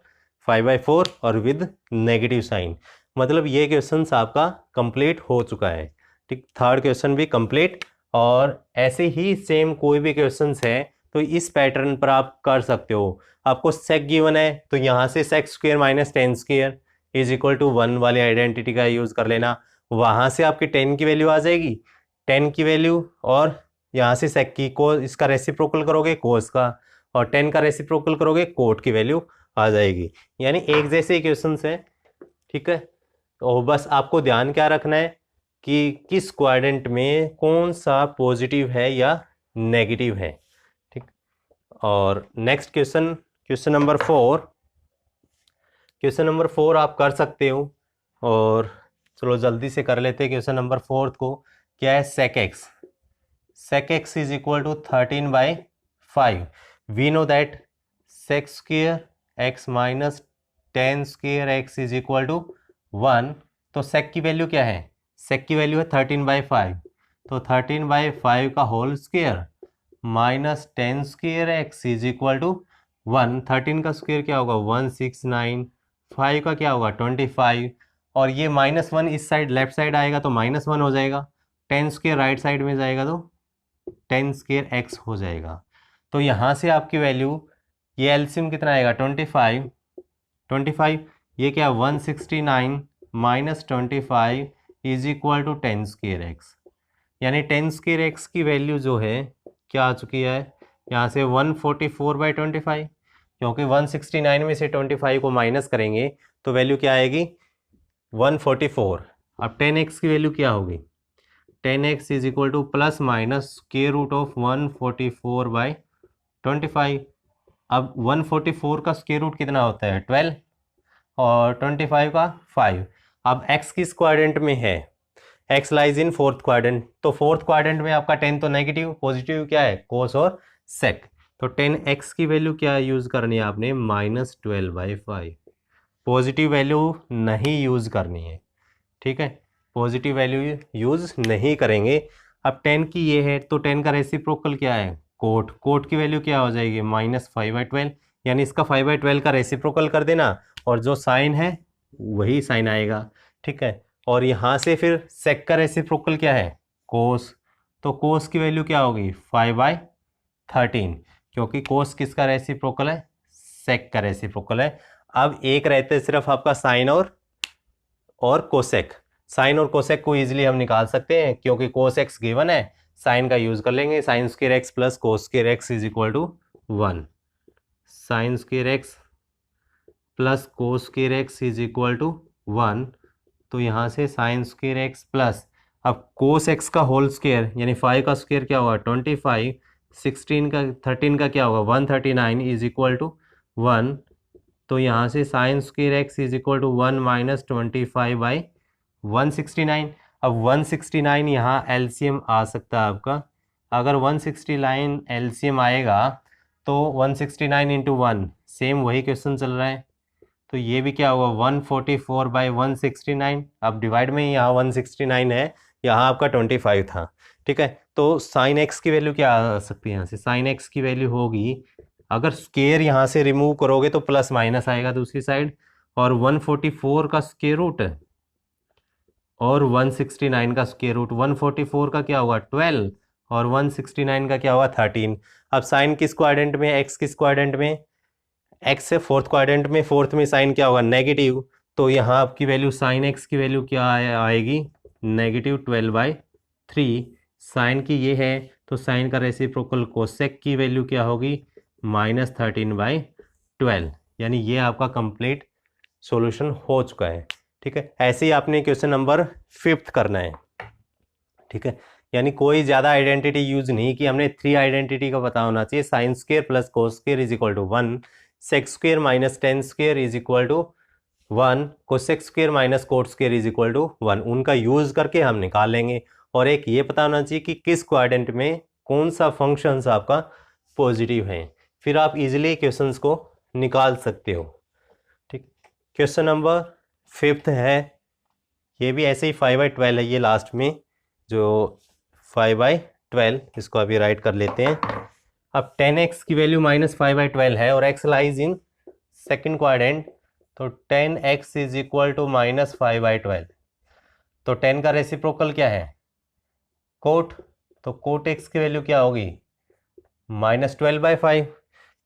5/4 और विद नेगेटिव साइन। मतलब ये क्वेश्चन आपका कंप्लीट हो चुका है, ठीक, थर्ड क्वेश्चन भी कंप्लीट। और ऐसे ही सेम कोई भी क्वेश्चन है तो इस पैटर्न पर आप कर सकते हो। आपको सेक गिवन है तो यहाँ से sec square minus 10 square is equal to 1 वाली आइडेंटिटी का यूज़ कर लेना, वहाँ से आपकी 10 की वैल्यू आ जाएगी, 10 की वैल्यू, और यहाँ से सेक की को इसका रेसिप्रोकल करोगे कोस का, और 10 का रेसिप्रोकल करोगे कोट की वैल्यू आ जाएगी। यानी एक जैसे क्वेश्चन है, ठीक है। तो बस आपको ध्यान क्या रखना है कि किस क्वाड्रेंट में कौन सा पॉजिटिव है या नेगेटिव है, ठीक। और next question, question number 4, question number 4 आप कर सकते हो। और चलो जल्दी से कर लेते हैं क्वेश्चन नंबर 4 को। क्या है? sec x, sec x is equal to 13/5। वी know that sec square x minus tan square x is equal to 1। तो sec की वैल्यू क्या है? sec की वैल्यू है 13/5। तो 13/5 का whole square minus tan square x is equal to 1। 13 का स्क्वेयर क्या होगा? 169। 5 का क्या होगा? 25। और ये -1 इस साइड लेफ्ट साइड आएगा तो -1 हो जाएगा। 10 स्क्वेयर राइट साइड में जाएगा तो 10 स्क्वेयर x हो जाएगा। तो यहाँ से आपकी वैल्यू, ये एलसीएम कितना आएगा? 25। 25 ये क्या? 169 minus 25 is equal to 10 square x. यानी 10 स्क्वेयर एक्स की वैल्यू जो है क्या आ चुकी है यहाँ से? 144/25। क्योंकि 169 में से 25 को माइनस करेंगे तो वैल्यू क्या आएगी? 144। अब 10x की वैल्यू क्या होगी? 10x is equal to plus minus square root of 144/25। अब 144 का स्क्वायर रूट कितना होता है? 12 और 25 का 5। अब x किस क्वाड्रेंट में है? x lies in fourth quadrant. तो फोर्थ क्वाड्रेंट में आपका 10 तो नेगेटिव, पॉजिटिव क्या है? कोस और सेक। तो 10x की वैल्यू क्या यूज करनी है आपने? -12/5। पॉजिटिव वैल्यू नहीं यूज करनी है, ठीक है। पॉजिटिव वैल्यू यूज नहीं करेंगे। अब 10 की ये है तो 10 का रेसिप्रोकल क्या है? कोट। कोट की वैल्यू क्या हो जाएगी? -5/12। यानी इसका 5/12 का रेसिप्रोकल कर देना और जो साइन है वही साइन आएगा, ठीक है। और यहाँ से फिर सेक का रेसिप्रोकल क्या है? कोस। तो कोस की वैल्यू क्या होगी? 5/13, क्योंकि कोस किसका रेसिप्रोकल है? सेक का रेसिप्रोकल है। अब एक रहते सिर्फ आपका साइन और कोसेक। साइन और कोसेक को इजीली हम निकाल सकते हैं क्योंकि कोस एक्स गिवन है, साइन का यूज कर लेंगे। Sine square x plus cos square x is equal to 1। Sine square x plus cos square x is equal to 1। तो यहाँ से साइन स्क्वायर एक्स प्लस, अब कोस एक्स का होल स्क्वायर यानी 5 का स्क्वायर क्या होगा? 25। 16 का 13 का क्या होगा? 139 इज इक्वल टू 1। तो यहाँ से sine square x is equal to 1 minus 25/169। अब 169 यहाँ एलसीएम आ सकता है आपका। अगर 169 एलसीएम आएगा तो 169 इंटू 1, सेम वही क्वेश्चन चल रहा है, तो ये भी क्या होगा? 144/169। अब डिवाइड में यहाँ 169 है, यहाँ आपका 25 था, ठीक है। तो साइन एक्स की वैल्यू क्या आ सकती है यहाँ से? साइन एक्स की वैल्यू होगी, अगर स्केयर यहाँ से रिमूव करोगे तो प्लस माइनस आएगा दूसरी साइड, और 144 का स्क्वायर रूट और 169 का स्क्वायर रूट। 144 का क्या होगा? 12 और 169 का क्या होगा? 13। अब साइन किस क्वाड्रेंट में? एक्स किस क्वाड्रेंट में? एक्स है फोर्थ क्वाड्रेंट में। फोर्थ में साइन क्या होगा? नेगेटिव। तो यहाँ आपकी वैल्यू साइन एक्स की वैल्यू क्या आएगी? -12/3। साइन की ये है तो साइन का रेसिप्रोकल कोसेक की वैल्यू क्या होगी? -13/12। यानी ये आपका कंप्लीट सॉल्यूशन हो चुका है, ठीक है। ऐसे ही आपने क्वेश्चन नंबर 5 करना है, ठीक है। यानी कोई ज़्यादा आइडेंटिटी यूज नहीं की हमने, 3 आइडेंटिटी का पता होना चाहिए। Sine square plus cos square is equal to 1, sec square minus tan square is equal to 1, cosec square minus cot square is equal to 1। उनका यूज करके हम निकाल लेंगे। और एक ये पता होना चाहिए कि किस क्वाड्रेंट में कौन सा फंक्शन आपका पॉजिटिव है, फिर आप इजीली क्वेश्चंस को निकाल सकते हो, ठीक। क्वेश्चन नंबर 5 है, ये भी ऐसे ही 5/12 है। ये लास्ट में जो 5/12, इसको अभी राइट कर लेते हैं। अब 10x की वैल्यू -5/12 है और x lies in second quadrant, तो 10x इज इक्वल टू -5/12। तो 10 का रेसिप्रोकल क्या है? कोट। तो कोट x की वैल्यू क्या होगी? -12/5।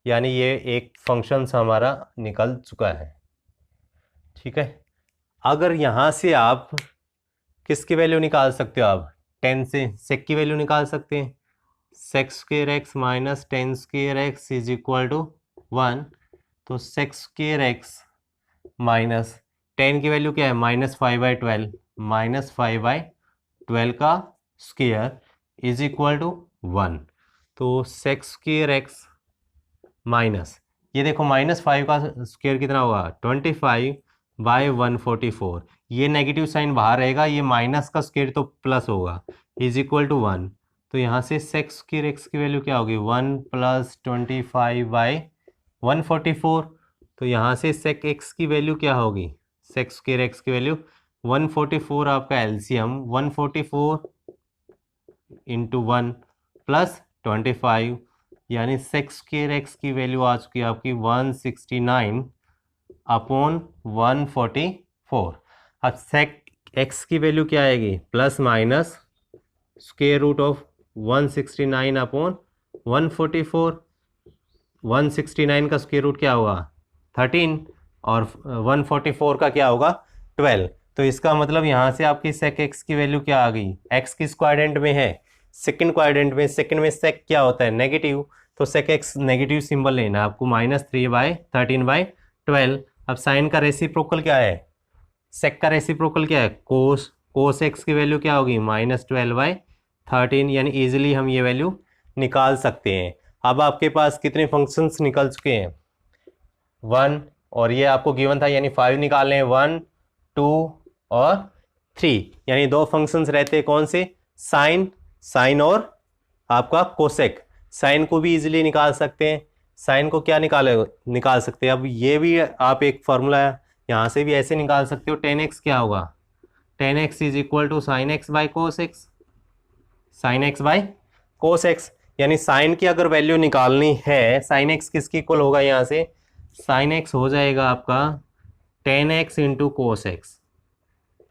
यानी ये एक फंक्शन हमारा निकल चुका है, ठीक है। अगर यहाँ से आप किसकी वैल्यू निकाल सकते हो? आप 10 से सेक की वैल्यू निकाल सकते हैं। Sec square x minus 10 square x is equal to 1। तो सेक स्क्वेयर एक्स माइनस 10 की वैल्यू क्या है -5/12, -5/12 का स्क्वेयर इज इक्वल टू 1। तो सेक स्क्वेयर एक्स माइनस, ये देखो -5 का स्क्वेयर कितना होगा 25/144। ये नेगेटिव साइन बाहर रहेगा, ये माइनस का स्क्वेयर तो प्लस होगा, इज इक्वल टू 1। तो यहाँ से सेक स्क्वेयर एक्स की वैल्यू क्या होगी 1 + 25/144। तो यहाँ से सेक एक्स की वैल्यू क्या होगी, सेक स्क्वेयर एक्स की वैल्यू 144, आपका एलसीएम 144 इंटू 1 + 25, यानी सेक स्क्वेयर एक्स की वैल्यू आ चुकी है आपकी 169/144। अब सेक एक्स की वैल्यू क्या आएगी plus minus square root of 169/144। 169 का स्क्वेयर रूट क्या होगा 13 और 144 का क्या होगा 12। तो इसका मतलब यहाँ से आपकी सेक एक्स की वैल्यू क्या आ गई, एक्स किस क्वाड्रेंट में है सेकंड क्वाड्रेंट में। सेकंड में सेक क्या होता है नेगेटिव, तो सेक एक्स नेगेटिव सिंबल लेना है आपको -3/13/12। अब साइन का रेसिप्रोकल क्या है, सेक का रेसिप्रोकल क्या है कोस एक्स की वैल्यू क्या होगी -12/13, यानी इजीली हम ये वैल्यू निकाल सकते हैं। अब आपके पास कितने फंक्शंस निकल चुके हैं 1, और ये आपको गिवन था यानी 5 निकालने हैं 1, 2 और 3, यानी 2 फंक्शंस रहते हैं कौन से साइन और आपका कोसेक। साइन को भी इजीली निकाल सकते हैं, साइन को क्या निकाल सकते हैं। अब ये भी आप एक फॉर्मूला यहाँ से भी ऐसे निकाल सकते हो, 10x क्या होगा 10x is equal to sine x by cos x, sine x by cos x. यानी साइन की अगर वैल्यू निकालनी है, साइन एक्स किसकी इक्वल होगा, यहाँ से साइन एक्स हो जाएगा आपका 10x into cos x,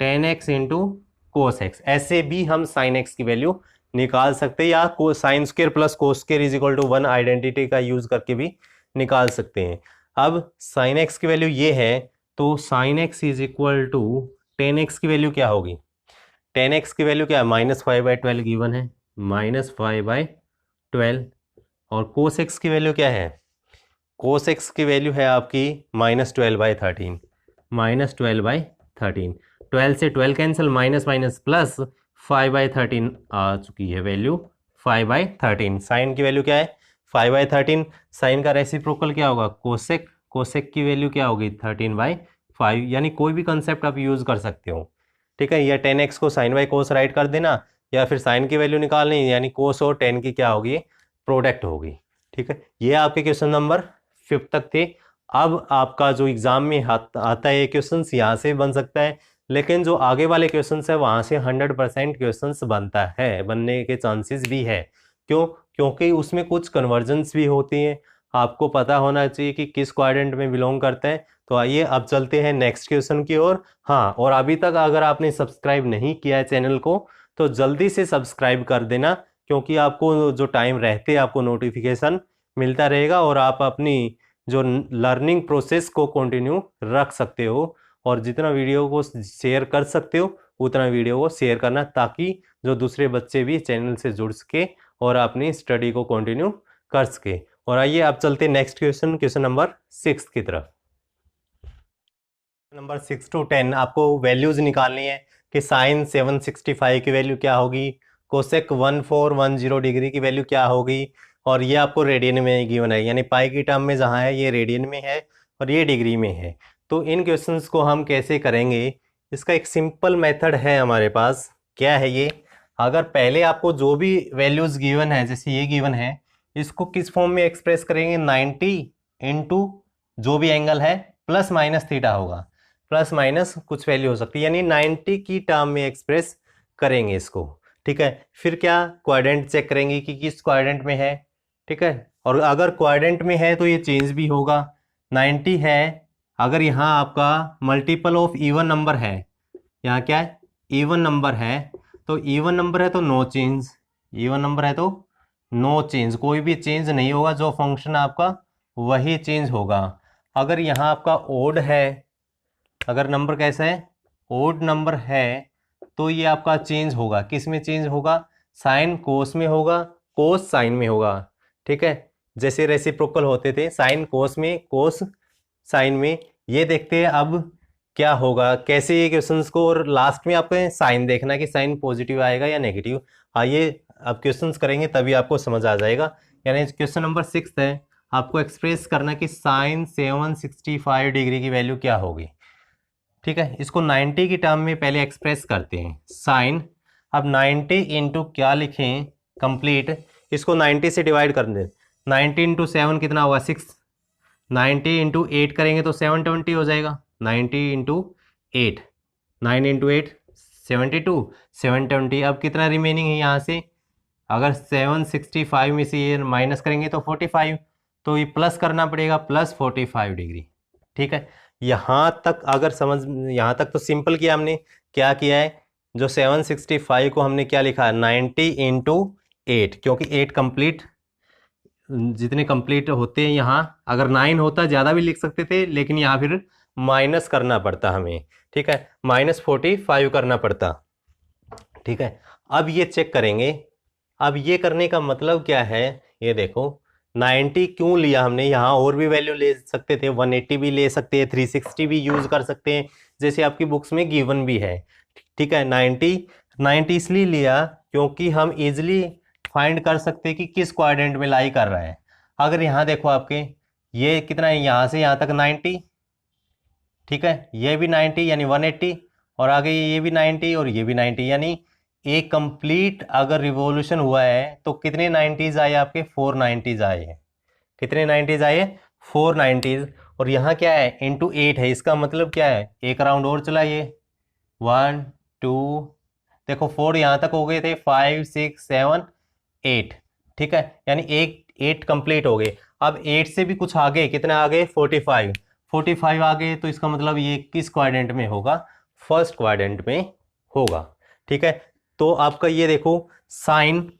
10x into cos x. ऐसे भी हम साइन एक्स की वैल्यू निकाल सकते हैं, या sine square plus cos square is equal to 1 identity का यूज करके भी निकाल सकते हैं। अब साइन एक्स की वैल्यू ये है, तो sine x is equal to 10x की वैल्यू क्या होगी, 10x की वैल्यू क्या है -5/12 गिवन है, -5/12। और कोस एक्स की वैल्यू क्या है, कोस एक्स की वैल्यू है आपकी -12/13, -12/13। 12 से 12 कैंसिल, माइनस माइनस प्लस 5/13 आ चुकी है वैल्यू 5/13। साइन की वैल्यू क्या है 5/13। साइन का रेसिप्रोकल क्या होगा कोसेक, कोसेक की वैल्यू क्या होगी 13/5, यानी कोई भी कंसेप्ट आप यूज़ कर सकते हो, ठीक है। या 10x को साइन बाई कोस राइट कर देना, या फिर साइन की वैल्यू निकालनी, यानी कोस और 10 की क्या होगी प्रोडक्ट होगी, ठीक है। ये आपके क्वेश्चन नंबर 5 तक थे। अब आपका जो एग्ज़ाम में आता है ये क्वेश्चन यहाँ से बन सकता है, लेकिन जो आगे वाले क्वेश्चन है वहाँ से 100% क्वेश्चन बनता है, बनने के चांसेस भी है। क्यों, क्योंकि उसमें कुछ कन्वर्जन्स भी होती हैं, आपको पता होना चाहिए कि किस क्वाड्रेंट में बिलोंग करता है। तो आइए अब चलते हैं नेक्स्ट क्वेश्चन की ओर। हाँ, और अभी तक अगर आपने सब्सक्राइब नहीं किया है चैनल को तो जल्दी से सब्सक्राइब कर देना, क्योंकि आपको जो टाइम रहते आपको नोटिफिकेशन मिलता रहेगा और आप अपनी जो लर्निंग प्रोसेस को कंटिन्यू रख सकते हो। और जितना वीडियो को शेयर कर सकते हो उतना वीडियो को शेयर करना, ताकि जो दूसरे बच्चे भी चैनल से जुड़ सके और अपनी स्टडी को कंटिन्यू कर सके। और आइए अब चलते नेक्स्ट क्वेश्चन, क्वेश्चन नंबर 6 की तरफ। नंबर 6 to 10 आपको वैल्यूज निकालनी है कि साइन 765 की वैल्यू क्या होगी, कोसेक 1410 डिग्री की वैल्यू क्या होगी, और ये आपको रेडियन में गिवन है, यानी पाई की टर्म में जहाँ है ये रेडियन में है और ये डिग्री में है। तो इन क्वेश्चंस को हम कैसे करेंगे, इसका एक सिंपल मेथड है हमारे पास। क्या है ये, अगर पहले आपको जो भी वैल्यूज गिवन है, जैसे ये गिवन है, इसको किस फॉर्म में एक्सप्रेस करेंगे 90 इंटू जो भी एंगल है प्लस माइनस थीटा होगा, प्लस माइनस कुछ वैल्यू हो सकती है, यानी 90 की टर्म में एक्सप्रेस करेंगे इसको, ठीक है। फिर क्या क्वाड्रेंट चेक करेंगे कि किस क्वाड्रेंट में है, ठीक है। और अगर क्वाड्रेंट में है तो ये चेंज भी होगा, 90 है, अगर यहाँ आपका मल्टीपल ऑफ इवन नंबर है, यहाँ क्या है इवन नंबर है, तो इवन नंबर है तो नो चेंज, इवन नंबर है तो नो चेंज, कोई भी चेंज नहीं होगा, जो फंक्शन आपका वही चेंज होगा। अगर यहाँ आपका ओड है, अगर नंबर कैसा है ओड नंबर है, तो ये आपका चेंज होगा, किस में चेंज होगा साइन कोस में होगा, कोस साइन में होगा। ठीक है, जैसे रेसिप्रोकल होते थे साइन कोस में, कोस साइन में। ये देखते हैं अब क्या होगा, कैसे ये क्वेश्चंस को, और लास्ट में आपको साइन देखना है कि साइन पॉजिटिव आएगा या नेगेटिव। आइए अब क्वेश्चंस करेंगे तभी आपको समझ आ जाएगा। यानी क्वेश्चन नंबर 6 है, आपको एक्सप्रेस करना कि साइन 765 डिग्री की वैल्यू क्या होगी। ठीक है, इसको 90 की टर्म में पहले एक्सप्रेस करते हैं। साइन, अब 90 इंटू क्या लिखें, कंप्लीट, इसको 90 से डिवाइड कर दें। 90 इंटू 7 कितना होगा, 6। 90 इंटू 8 करेंगे तो 720 हो जाएगा। 90 इंटू 8, 9 इंटू 8 72, 720। अब कितना रिमेनिंग है यहाँ से, अगर 765 में से ये माइनस करेंगे तो 45, तो ये प्लस करना पड़ेगा, प्लस 45 डिग्री। ठीक है, यहाँ तक अगर समझ, यहाँ तक तो सिंपल किया हमने। क्या किया है, जो 765 को हमने क्या लिखा है, 90 इंटू 8, क्योंकि 8 कंप्लीट, जितने कंप्लीट होते हैं यहाँ, अगर 9 होता ज़्यादा भी लिख सकते थे, लेकिन यहाँ फिर माइनस करना पड़ता हमें। ठीक है, -45 करना पड़ता। ठीक है, अब ये चेक करेंगे। अब ये करने का मतलब क्या है, ये देखो 90 क्यों लिया हमने, यहाँ और भी वैल्यू ले सकते थे, 180 भी ले सकते हैं, 360 भी यूज़ कर सकते हैं, जैसे आपकी बुक्स में गिवन भी है। ठीक है, 90 इसलिए लिया क्योंकि हम इजीली फाइंड कर सकते हैं कि किस क्वाड्रेंट में लाई कर रहा है। अगर यहाँ देखो आपके ये कितना है, यहाँ से यहाँ तक 90, ठीक है, ये भी 90 यानी 180, और आगे ये भी 90 और ये भी 90, यानी एक कंप्लीट अगर रिवॉल्यूशन हुआ है तो कितने 90s आए आपके, 490s आए हैं। कितने 90s आए, 490s। और यहाँ क्या है, इंटू 8 है, इसका मतलब क्या है, एक राउंड और चलाइए, 1 2, देखो 4 यहाँ तक हो गए थे, 5 6 7 8। ठीक है, यानी 8 कंप्लीट हो गए। अब 8 से भी कुछ आगे, कितने आगे, 45 आ गए, तो इसका मतलब ये किस क्वाड्रेंट में होगा, फर्स्ट क्वाड्रेंट में होगा। ठीक है, तो आपका ये देखो साइन,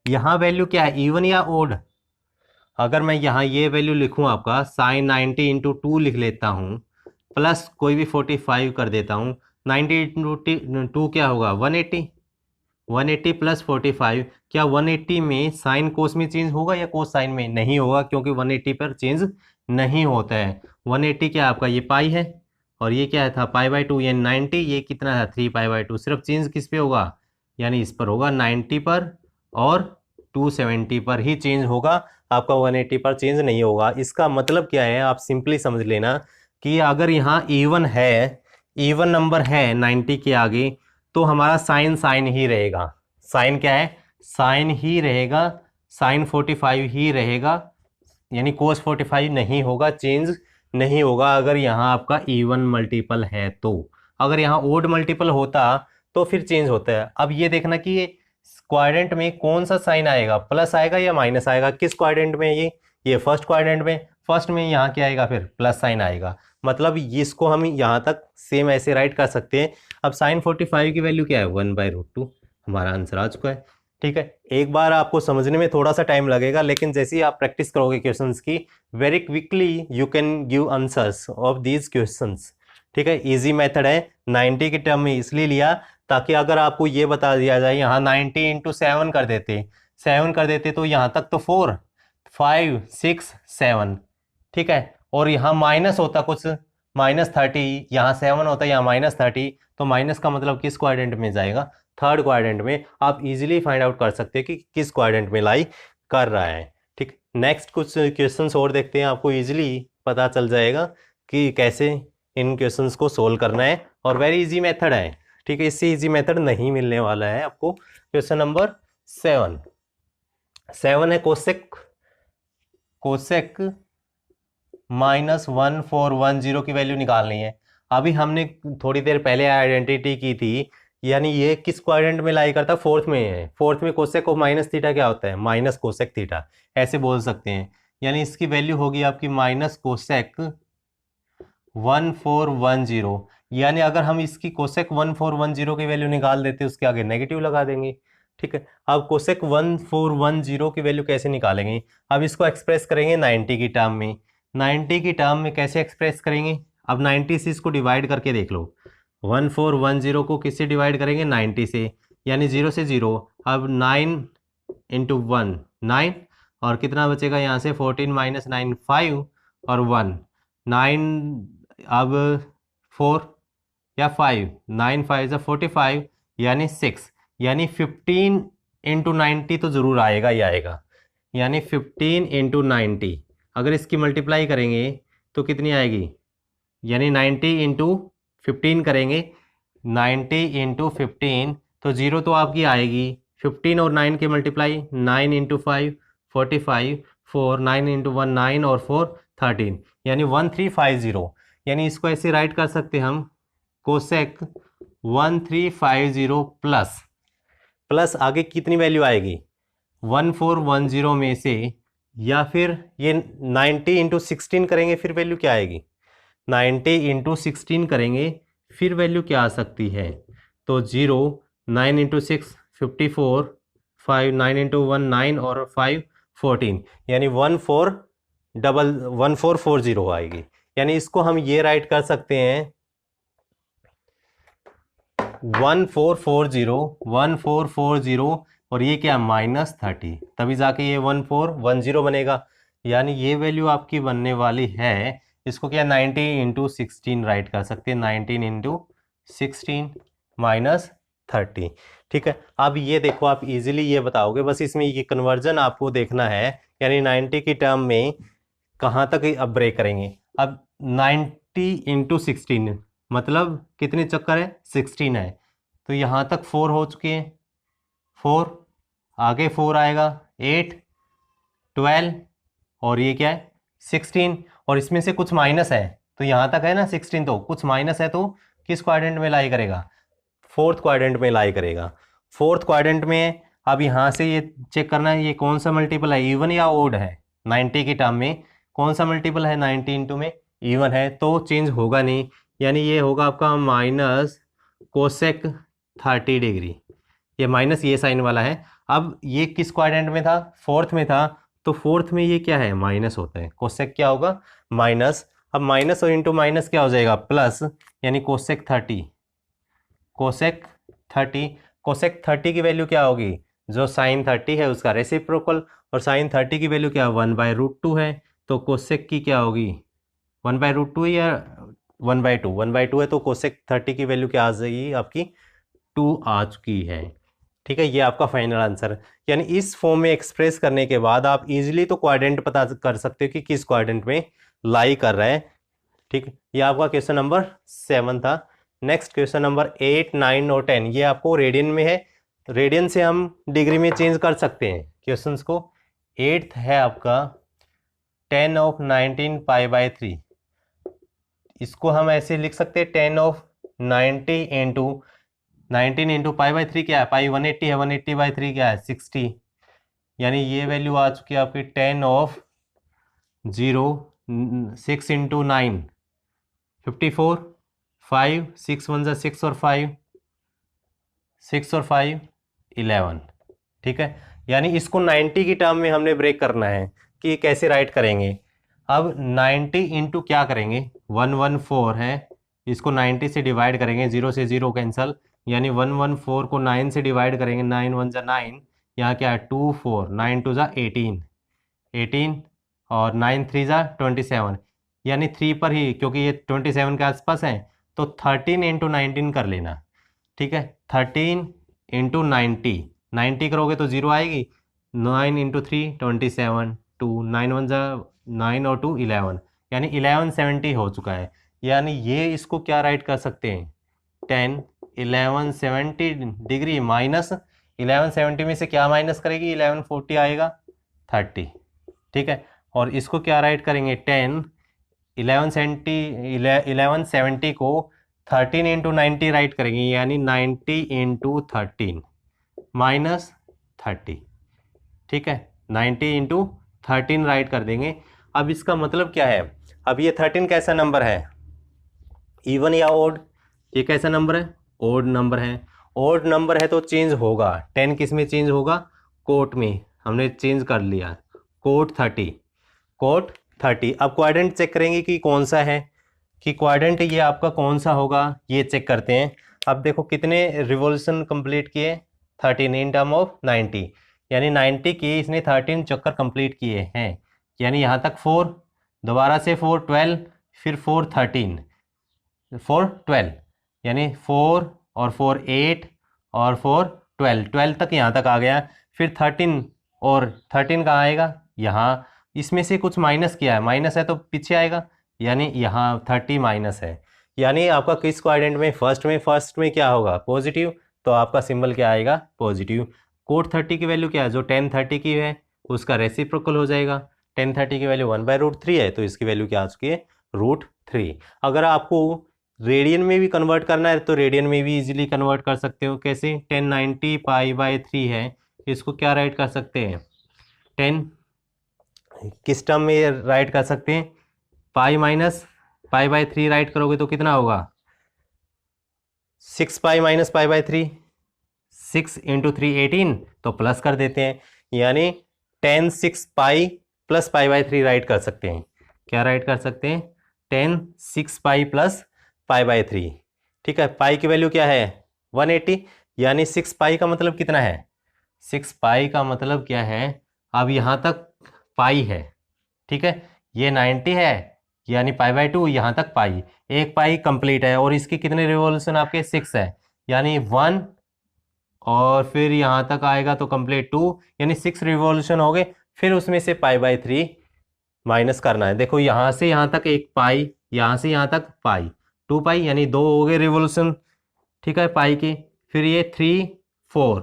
यहाँ वैल्यू क्या है, इवन या ओड। अगर मैं यहाँ ये वैल्यू लिखूँ आपका, साइन 90 इंटू 2 लिख लेता हूँ, प्लस कोई भी 45 कर देता हूँ, 90 इंटू 2 क्या होगा, 180। 180 प्लस 45, क्या 180 में साइन कोस में चेंज होगा या कोस साइन में, नहीं होगा, क्योंकि 180 पर चेंज नहीं होता है। 180 क्या आपका, ये पाई है, और ये क्या था, π/2, यानी 90, ये कितना है, 3π/2। सिर्फ चेंज किस पे होगा, यानी इस पर होगा, 90 पर और 270 पर ही चेंज होगा, आपका 180 पर चेंज नहीं होगा। इसका मतलब क्या है, आप सिंपली समझ लेना कि अगर यहाँ इवन है, इवन नंबर है 90 के आगे, तो हमारा साइन साइन ही रहेगा। साइन क्या है, साइन ही रहेगा, साइन 45 ही रहेगा, यानी कोस 45 नहीं होगा, चेंज नहीं होगा अगर यहाँ आपका इवन मल्टीपल है तो। अगर यहाँ ओड मल्टीपल होता तो फिर चेंज होता है। अब ये देखना कि ये क्वाड्रेंट में कौन सा साइन आएगा, प्लस आएगा या माइनस आएगा, किस क्वाड्रेंट में, ये फर्स्ट क्वाड्रेंट में। फर्स्ट में यहाँ क्या आएगा, फिर प्लस साइन आएगा, मतलब इसको हम यहाँ तक सेम ऐसे राइट कर सकते हैं। अब साइन 45 की वैल्यू क्या है, 1/√2, हमारा आंसर आ चुका है। ठीक है, एक बार आपको समझने में थोड़ा सा टाइम लगेगा, लेकिन जैसे ही आप प्रैक्टिस करोगे क्वेश्चंस की, very quickly you can give answers of these questions. ठीक है, इजी मेथड है। 90 के टर्म में इसलिए लिया ताकि अगर आपको ये बता दिया जाए, यहाँ 90 इंटू 7 कर देते, 7 कर देते तो यहाँ तक तो 4 5 6 7। ठीक है, और यहाँ माइनस होता कुछ, -30, यहाँ 7 होता है, यहाँ -30, तो माइनस का मतलब किस क्वाड्रेंट में जाएगा, थर्ड क्वाड्रेंट में। आप इजीली फाइंड आउट कर सकते हैं कि किस क्वाड्रेंट में लाई कर रहा है। ठीक, नेक्स्ट कुछ क्वेश्चंस और देखते हैं, आपको इजीली पता चल जाएगा कि कैसे इन क्वेश्चंस को सोल्व करना है, और वेरी इजी मेथड है। ठीक है, इससे इजी मेथड नहीं मिलने वाला है आपको। क्वेश्चन नंबर 7 है, कोसेक -1410 की वैल्यू निकालनी है। अभी हमने थोड़ी देर पहले आइडेंटिटी की थी, यानी ये किस क्वाड्रेंट में लाई करता है, फोर्थ में है। फोर्थ में कोसेक और माइनस थीटा क्या होता है, माइनस कोसेक थीटा, ऐसे बोल सकते हैं। यानी इसकी वैल्यू होगी आपकी माइनस कोसेक 1410, यानी अगर हम इसकी कोसेक 1410 की वैल्यू निकाल देते उसके आगे नेगेटिव लगा देंगे। ठीक है, अब कोसेक 1410 की वैल्यू कैसे निकालेंगे, अब इसको एक्सप्रेस करेंगे 90 की टर्म में। 90 की टर्म में कैसे एक्सप्रेस करेंगे, अब 90 से इसको डिवाइड करके देख लो। 1410 को किससे डिवाइड करेंगे, 90 से, यानी 0 से 0। अब 9 इंटू 1 9, और कितना बचेगा यहाँ से 14 माइनस 9 5 और 1 9, अब 4 या 5 9 5 ज़ा 45 यानी 6, यानी 15 इंटू 90 तो ज़रूर आएगा ही आएगा, यानी 15 इंटू 90 अगर इसकी मल्टीप्लाई करेंगे तो कितनी आएगी, यानी 90 इंटू 15 करेंगे, 90 इंटू 15 तो 0 तो आपकी आएगी, 15 और 9 के मल्टीप्लाई 9 इंटू 5 45 4 9 इंटू 1 9 और 4 13, यानी 1350, यानी इसको ऐसे राइट कर सकते हम कोसेक 1350 प्लस आगे कितनी वैल्यू आएगी 1410 में से, या फिर ये 90 इंटू 16 करेंगे फिर वैल्यू क्या आएगी, 90 इंटू 16 करेंगे फिर वैल्यू क्या आ सकती है, तो 0 9 इंटू 6 54 5 9 इंटू 1 9 और 5 14, यानी 1440 आएगी, यानी इसको हम ये राइट कर सकते हैं 1440 और ये क्या -30, तभी जाके ये 1410 बनेगा, यानी ये वैल्यू आपकी बनने वाली है, इसको क्या 90 इंटू 16 राइट कर सकते हैं, 19 इंटू 16 -30। ठीक है, अब ये देखो आप इजीली ये बताओगे, बस इसमें ये कन्वर्जन आपको देखना है, यानी 90 की टर्म में कहाँ तक अब ब्रेक करेंगे। अब 90 इंटू 16 मतलब कितने चक्कर है, 16 है, तो यहाँ तक 4 हो चुके हैं, 4 आगे 4 आएगा 8 12 और ये क्या है 16, और इसमें से कुछ माइनस है तो यहाँ तक है ना 16, तो कुछ माइनस है तो किस क्वाड्रेंट में लाई करेगा, फोर्थ क्वाड्रेंट में लाई करेगा। फोर्थ क्वाड्रेंट में अब यहाँ से ये चेक करना है ये कौन सा मल्टीपल है, इवन या ओड है, 90 की टर्म में कौन सा मल्टीपल है, 90 इंटू में इवन है तो चेंज होगा नहीं, यानी ये होगा आपका माइनस कोसेक 30 डिग्री, ये माइनस ये साइन वाला है। अब ये किस क्वाड्रेंट में था, फोर्थ में था, तो फोर्थ में ये क्या है माइनस होता है, कोसेक क्या होगा माइनस, अब माइनस और इंटू माइनस क्या हो जाएगा प्लस, यानी कोसेक 30, कोसेक 30, कोसेक 30 की वैल्यू क्या होगी, जो साइन 30 है उसका रेसिप्रोकल, और साइन 30 की वैल्यू क्या 1/√2 है, तो कोसेक की क्या होगी 1/√2 या 1/2, 1/2 है, तो कोसेक 30 की वैल्यू क्या आ जाएगी आपकी 2 आ चुकी है। ठीक है, ये आपका फाइनल आंसर, यानी इस फॉर्म में एक्सप्रेस करने के बाद आप इजीली तो क्वाड्रेंट पता कर सकते हो कि किस क्वाड्रेंट में लाई कर रहा है। ठीक, ये आपका क्वेश्चन नंबर 7 था। नेक्स्ट क्वेश्चन नंबर 8 9 और 10, ये आपको रेडियन में है, रेडियन से हम डिग्री में चेंज कर सकते हैं क्वेश्चंस को। 8th है आपका 10 ऑफ 19 π/3, इसको हम ऐसे लिख सकते हैं 10 ऑफ 90 इंटू 19 इंटू π/3 क्या है, पाई 180 है, 180/3 क्या है 60, यानी ये वैल्यू आ चुकी है आपकी 10 ऑफ 0 6 इंटू 9 54 5 6 1 6 और 5 6 और 5 11। ठीक है, यानी इसको 90 की टर्म में हमने ब्रेक करना है कि कैसे राइट करेंगे। अब 90 इंटू क्या करेंगे 114 है, इसको 90 से डिवाइड करेंगे, 0 से 0 कैंसल, यानी 114 को 9 से डिवाइड करेंगे, 9 1 जा 9, यहाँ क्या है 2 4 9 2 जा 18 18 और 9 3 जा 27, यानी 3 पर ही क्योंकि ये 27 के आसपास है तो 13 इंटू 19 कर लेना। ठीक है, 13 इंटू 90 करोगे तो 0 आएगी, 9 इंटू 3 27 2 9 1 जा 9 और 2 11, यानी 1170 हो चुका है, यानी ये इसको क्या राइट कर सकते हैं 10 1170 डिग्री माइनस 1170 में से क्या माइनस करेगी 1140 आएगा 30। ठीक है, और इसको क्या राइट करेंगे 10 1170 को 13 इंटू 90 राइट करेंगे, यानी 90 इंटू 13 माइनस 30। ठीक है, 90 इंटू 13 राइट कर देंगे। अब इसका मतलब क्या है, अब ये 13 कैसा नंबर है, इवन या ओड, ये कैसा नंबर है ओड नंबर है, ओड नंबर है तो चेंज होगा, 10 किस में चेंज होगा कोट में, हमने चेंज कर लिया कोट 30, कोट 30। अब क्वाड्रेंट चेक करेंगे कि कौन सा है, कि क्वाड्रेंट ये आपका कौन सा होगा, ये चेक करते हैं। अब देखो कितने रिवॉल्यूशन कंप्लीट किए 13 इन टर्म ऑफ 90, यानी 90 की इसने 13 चक्कर कंप्लीट किए हैं, यानी यहाँ तक 4, दोबारा से 4 12, फिर 4 13, 4 12, यानी 4 और 4 8 और 4 12, 12 तक यहाँ तक आ गया। फिर 13, और 13 कहाँ आएगा, यहाँ इसमें से कुछ माइनस किया है, माइनस है तो पीछे आएगा, यानी यहाँ 30 माइनस है। यानी आपका किस क्वाड्रेंट में, फर्स्ट में क्या होगा, पॉजिटिव, तो आपका सिंबल क्या आएगा, पॉजिटिव। कोट 30 की वैल्यू क्या है, जो tan 30 की है उसका रेसिप्रोकल हो जाएगा। tan 30 की वैल्यू 1/√3 है, तो इसकी वैल्यू क्या आ चुकी है, √3। अगर आपको रेडियन में भी कन्वर्ट करना है तो रेडियन में भी इजीली कन्वर्ट कर सकते हो। कैसे, 1090 π/3 है, इसको क्या राइट कर सकते हैं, 10 किस टर्म में राइट कर सकते हैं, पाई माइनस π/3 राइट करोगे तो कितना होगा, 6π - π/3, 6 × 3 18, तो प्लस कर देते हैं, यानी 10 6π + π/3 राइट कर सकते हैं। क्या राइट कर सकते हैं, 10 6π + π/3। ठीक है, पाई की वैल्यू क्या है, 180, यानी 6π का मतलब कितना है, 6π का मतलब क्या है, अब यहाँ तक पाई है, ठीक है, ये 90 है, यानी π/2, यहाँ तक पाई, एक पाई कंप्लीट है, और इसके कितने रिवॉल्यूशन आपके 6 है, यानी 1, और फिर यहाँ तक आएगा तो कंप्लीट 2, यानी 6 रिवॉल्यूशन हो गए। फिर उसमें से π/3 माइनस करना है। देखो यहाँ से यहाँ तक एक पाई, यहाँ से यहाँ तक पाई, 2π, यानी 2 हो गए रिवॉल्यूशन, ठीक है, पाई के। फिर ये 3 4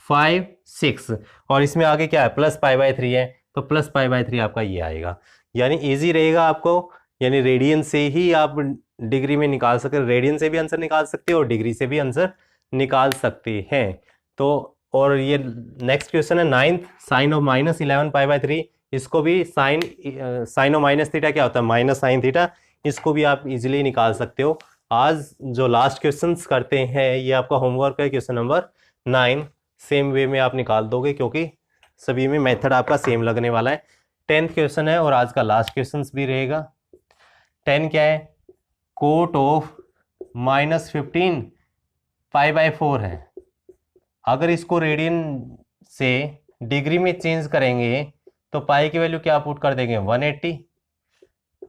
5 6, और इसमें आगे क्या है, प्लस π/3 है, तो प्लस π/3 आपका ये आएगा। यानी इजी रहेगा आपको, यानी रेडियन से ही आप डिग्री में निकाल सकते हैं, रेडियन से भी आंसर निकाल सकते हो और डिग्री से भी आंसर निकाल सकते हैं। तो और ये नेक्स्ट क्वेश्चन है 9th, साइन ऑफ -11 π/3, इसको भी साइन ऑफ माइनस थीटा क्या होता है, माइनस साइन थीटा, इसको भी आप इजीली निकाल सकते हो। आज जो लास्ट क्वेश्चंस करते हैं ये आपका होमवर्क है, क्वेश्चन नंबर 9, सेम वे में आप निकाल दोगे क्योंकि सभी में मेथड आपका सेम लगने वाला है। 10th क्वेश्चन है और आज का लास्ट क्वेश्चन भी रहेगा। 10 क्या है, कोट ऑफ -15 π/4 है। अगर इसको रेडियन से डिग्री में चेंज करेंगे तो पाई की वैल्यू क्या पुट कर देंगे, 180।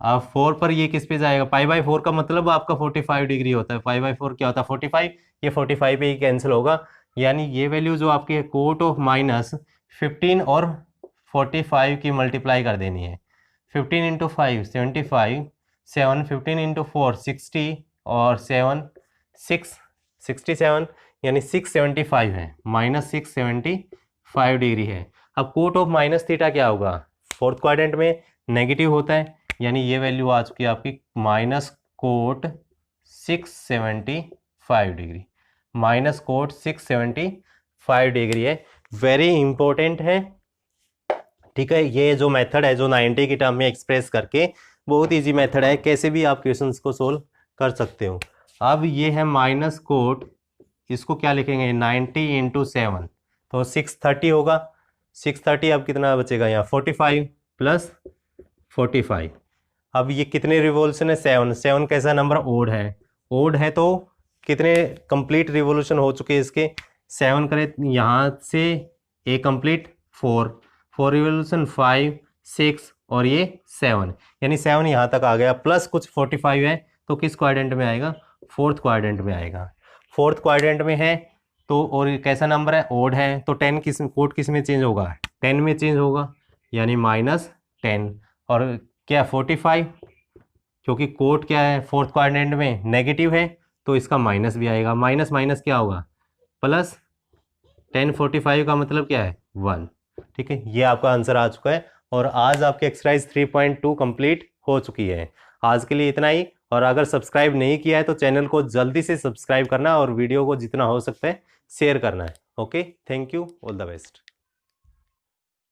अब 4 पर ये किस पे जाएगा, π/4 का मतलब आपका 45 डिग्री होता है, π/4 क्या होता है 45, ये 45 पे ही कैंसिल होगा, यानी ये वैल्यू जो आपकी है कोट ऑफ -15 और 45 की मल्टीप्लाई कर देनी है। 15 × 5 75, 7 15 × 4 60, और 7 6 67, यानी 675 है, -675 डिग्री है। अब कोट ऑफ माइनस थीटा क्या होगा, फोर्थ क्वाड्रेंट में नेगेटिव होता है, यानी ये वैल्यू आ चुकी है आपकी -कोट 675 डिग्री, -कोट 675 डिग्री है। वेरी इंपॉर्टेंट है, ठीक है। ये जो मेथड है जो 90 की टर्म में एक्सप्रेस करके, बहुत इजी मेथड है, कैसे भी आप क्वेश्चंस को सोल्व कर सकते हो। अब ये है -कोट, इसको क्या लिखेंगे 90 × 7, तो 630 होगा, 630, अब कितना बचेगा यहाँ 45 + 45। अब ये कितने रिवॉल्यूशन है, 7, 7 कैसा नंबर, ओड है, ओड है तो कितने कंप्लीट रिवॉल्यूशन हो चुके हैं इसके, 7 करें यहाँ से ए कंप्लीट 4 रिवॉल्यूशन 5 6 और ये 7, यानी 7 यहाँ तक आ गया, प्लस कुछ 45 है, तो किस क्वाड्रेंट में आएगा, फोर्थ क्वाड्रेंट में आएगा। फोर्थ क्वाड्रेंट में है तो, और कैसा नंबर है, ओड है, तो 10 कोट किस में चेंज होगा, 10 में चेंज होगा, यानी -10, और क्या 45, क्योंकि कोट क्या है फोर्थ क्वाड्रेंट में नेगेटिव है, तो इसका माइनस भी आएगा, माइनस माइनस क्या होगा प्लस, 10 45 का मतलब क्या है 1, ठीक है। ये आपका आंसर आ चुका है, और आज आपकी एक्सरसाइज 3.2 कंप्लीट हो चुकी है। आज के लिए इतना ही, और अगर सब्सक्राइब नहीं किया है तो चैनल को जल्दी से सब्सक्राइब करना और वीडियो को जितना हो सकता है शेयर करना है। Okay, thank you, all the best.